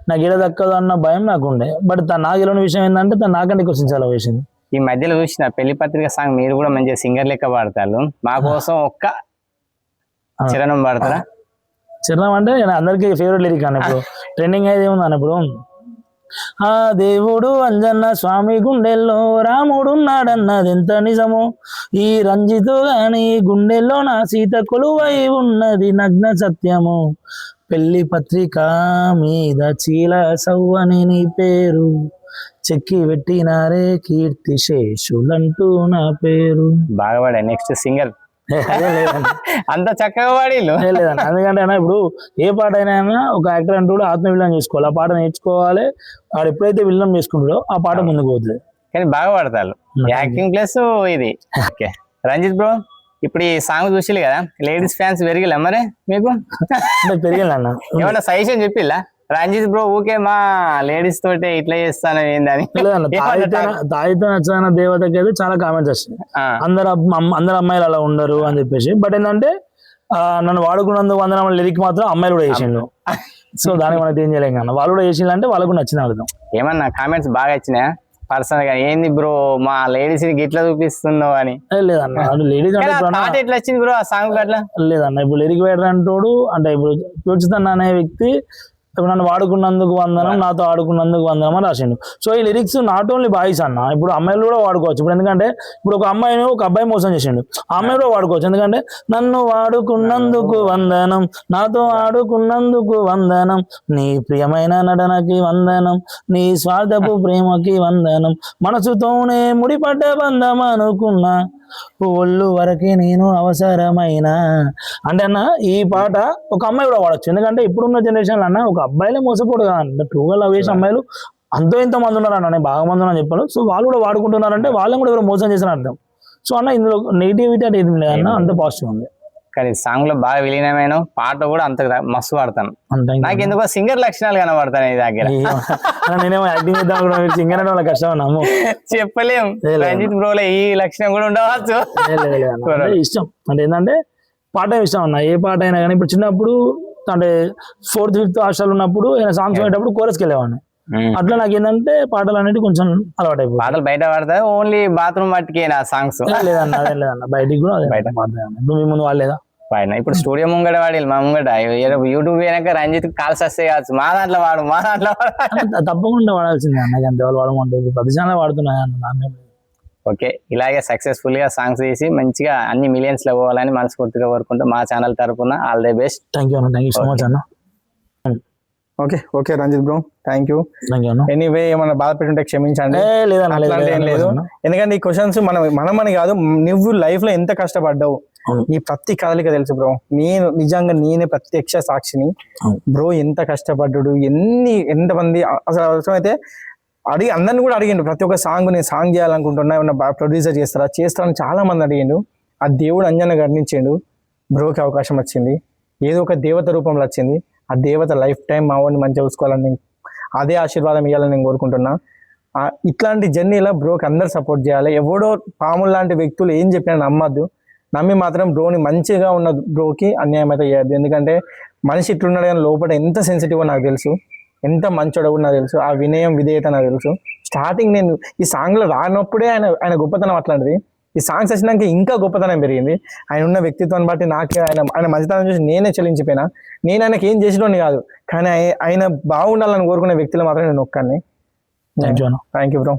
నాకు ఇడ దక్కదు అన్న భయం నాకు ఉండే, బట్ నాకు ఇలాంటి విషయం ఏంటంటే తను నాకంటే క్వశ్చన్ చాలా వేసింది. ఈ మధ్యలో చూసిన పెళ్లి పత్రిక సాంగ్ మీరు కూడా మంచిగా సింగర్ లెక్క పాడతారు, మా కోసం ఒక్క చిరణం పాడతారా? చిరణం అంటే అందరికి ఫేవరెట్ లిరిక్ అన్న, ఇప్పుడు ట్రెండింగ్ అయితే ఉంది ఇప్పుడు. ఆ దేవుడు అంజన్న స్వామి గుండెల్లో రాముడు ఉన్నాడన్నది ఎంత నిజమో, ఈ రంజితో గాని గుండెల్లో నా సీత కొలువై ఉన్నది నగ్న సత్యము, పెళ్లి పత్రిక మీద చీల సవ్వని నీ పేరు, చెక్కి పెట్టినారే కీర్తి శేషులంటూ నా పేరు. బాగా పాడా నెక్స్ట్ సింగర్ అంత చక్కగా పాడిల్లు లేదన్న. ఎందుకంటే అన్న ఇప్పుడు ఏ పాట అయినా ఒక యాక్టర్ అంటూ కూడా ఆత్మవిల్లం చేసుకోవాలి, ఆ పాట నేర్చుకోవాలి. వాడు ఎప్పుడైతే విల్లం చేసుకుంటాడో ఆ పాట ముందుకు పోతుంది. కానీ బాగా పాడతారు, యాక్టింగ్ ప్లస్ ఇది. ఓకే రంజిత్ బ్రో, ఇప్పుడు ఈ సాంగ్ చూసిల్లు కదా, లేడీస్ ఫ్యాన్స్ పెరిగిలా మరి మీకు? పెరిగిలన్న. ఏమన్నా సజెషన్ చెప్పిల్లా రంజిత్ బ్రో ఊకే మా లేడీస్ తోటే ఇట్లా చేస్తాను ఏందని? తాయితో నచ్చిన దేవతకి అయితే చాలా కామెంట్స్ వస్తాయి, అందరు అమ్మాయిలు అలా ఉండరు అని చెప్పేసి. బట్ ఏంటంటే నన్ను వాడుకున్నందుకు వందన లిరిక్ మాత్రం అమ్మాయిలు కూడా చేసిండు. సో దానికి మనకి ఏం చేయలేం కన్నా, వాళ్ళు కూడా చేసిండు అంటే వాళ్ళకు నచ్చిన అర్థం. ఏమన్నా కామెంట్స్ బాగా వచ్చినాయా పర్సనల్ గా? ఏంది బ్రో మా లేడీస్ గిట్లా చూపిస్తున్నావు అని? లేదన్న, లేడీస్ అంటే ఎట్లా వచ్చింది బ్రో ఆ సాంగ్ అట్లా? లేదన్న, ఇప్పుడు లిరిక్ రైటర్ అంటోడు అంటే ఇప్పుడు యోచితన్న అనే వ్యక్తి ఇప్పుడు నన్ను వాడుకున్నందుకు వందనం, నాతో ఆడుకున్నందుకు వందనం అని రాసిండు. సో ఈ లిరిక్స్ నాట్ ఓన్లీ బాయ్స్ అన్న, ఇప్పుడు అమ్మాయిలు కూడా వాడుకోవచ్చు. ఇప్పుడు ఎందుకంటే ఇప్పుడు ఒక అమ్మాయిని ఒక అబ్బాయి మోసం చేసిండు, ఆ అమ్మాయి కూడా వాడుకోవచ్చు. ఎందుకంటే నన్ను వాడుకున్నందుకు వందనం, నాతో ఆడుకున్నందుకు వందనం, నీ ప్రియమైన నటనకి వందనం, నీ స్వార్థపు ప్రేమకి వందనం, మనసుతోనే ముడిపడ్డ బంధం అనుకున్నా, ఒళ్ళు వరకే నేను అవసరమైన అంటే అన్న. ఈ పాట ఒక అమ్మాయి కూడా వాడచ్చు, ఎందుకంటే ఇప్పుడున్న జనరేషన్ అన్న ఒక అబ్బాయిలే మోసపోడు కదా, ట్రూగా లవ్ చేసే అమ్మాయిలు అంతో ఇంత మంది ఉన్నారు అన్న, నేను బాగా మంది ఉన్నాను చెప్పాను. సో వాళ్ళు కూడా వాడుకుంటున్నారంటే వాళ్ళని కూడా ఎవరు మోసం చేసిన అర్థం. సో అన్న ఇందులో నెగిటివిటీ అంటే ఏది లేదన్న, అంత పాజిటివ్ ఉంది. కానీ సాంగ్ లో బాగా విలీనమైన పాట కూడా అంత మస్తు పాడతాను. అంత నాకు ఎందుకో సింగర్ లక్షణాలు కనబడతాను ఈ దగ్గర. నేనేమో యాక్టింగ్ చేద్దాం కూడా సింగర్ అంటే వాళ్ళ కష్టం అన్నాము, చెప్పలేం. రంజిత్ బ్రోలో ఈ లక్షణం కూడా ఉండవచ్చు. ఇష్టం అంటే ఏంటంటే పాట ఇష్టం అన్న, ఏ పాట అయినా కానీ. ఇప్పుడు చిన్నప్పుడు అంటే 4th 5th హాస్టల్ ఉన్నప్పుడు సాంగ్స్ వినేటప్పుడు కోరస్కి వెళ్ళేవాడిని. అట్లా నాకు ఏంటంటే పాటలు అనేవి కొంచెం అలవాటు అయిపోయి. పాటలు బయట పాడతాయి, ఓన్లీ బాత్రూమ్ మట్టుకేనా సాంగ్స్? లేదన్న అదేం లేదన్న, బయటికి కూడా బయట పాడతాను. ఇప్పుడు మీ ముందు వాడలేదా? పాడిన. ఇప్పుడు స్టూడియో ముంగడ వాడి మా ముంగట యూట్యూబ్ అయినాక రంజిత్ కాల్స్ వస్తే కావచ్చు, మా దాంట్లో వాడు మా దాంట్లో తప్పకుండా వాడాల్సిందే అన్న, అంతే వాళ్ళు వాడమంటే ప్రతి ఛానల్ వాడుతున్నాయి అన్న. ఓకే, ఇలాగే సక్సెస్ఫుల్ గా సాంగ్స్ చేసి మంచిగా అన్ని మిలియన్స్ లో పోవాలని మనస్ఫూర్తిగా కోరుకుంటూ మా ఛానల్ తరపున all the best. Thank you అన్న, థ్యాంక్ యూ సో మచ్ అన్న. Okay Ranjith bro, thank you. Anyway ఏమైనా బాధ పెట్టుంటే క్షమించండి. అట్లాంటి ఏం లేదు, ఎందుకంటే ఈ క్వశ్చన్స్ మనమని కాదు, నువ్వు లైఫ్ లో ఎంత కష్టపడ్డావు నీ ప్రతి కదలిక తెలుసు బ్రో. నేను నిజంగా నేనే ప్రత్యక్ష సాక్షిని బ్రో. ఎంత కష్టపడ్డాడు, ఎంతమంది అసలు అవసరమైతే అందరిని కూడా అడిగిండు. ప్రతి ఒక్క సాంగ్ నేను సాంగ్ చేయాలనుకుంటున్నా, ఏమన్నా ప్రొడ్యూసర్ చేస్తారని చాలా మంది అడిగిండు. ఆ దేవుడు అంజన గర్ణించిండు, బ్రోకి అవకాశం వచ్చింది, ఏదో ఒక దేవత రూపంలో వచ్చింది. ఆ దేవత లైఫ్ టైం మా వాడిని మంచిగా చూసుకోవాలని, అదే ఆశీర్వాదం ఇవ్వాలని నేను కోరుకుంటున్నా. ఇట్లాంటి జర్నీలో బ్రోకి అందరు సపోర్ట్ చేయాలి. ఎవడో పాములు లాంటి వ్యక్తులు ఏం చెప్పినా నమ్మద్దు. నమ్మి మాత్రం బ్రోని మంచిగా ఉన్న బ్రోకి అన్యాయం అయితే చేయద్దు. ఎందుకంటే మనిషి ఇట్లున్నాడు కానీ లోపల ఎంత సెన్సిటివ్ నాకు తెలుసు, ఎంత మంచోడో నాకు తెలుసు. ఆ వినయం విధేయత నాకు తెలుసు. స్టార్టింగ్ నేను ఈ సాంగ్లో రానప్పుడే ఆయన గొప్పతనం అట్లాంటిది. ఈ సాంగ్స్ వచ్చినాక ఇంకా గొప్పతనం పెరిగింది. ఆయన ఉన్న వ్యక్తిత్వాన్ని బట్టి నాకే ఆయన మంచితనం చూసి నేనే చెల్లించిపోయినా. నేను ఆయనకి ఏం చేసినోని కాదు, కానీ ఆయన బాగుండాలని కోరుకునే వ్యక్తులు మాత్రం నేను ఒక్కడిని. Thank you bro.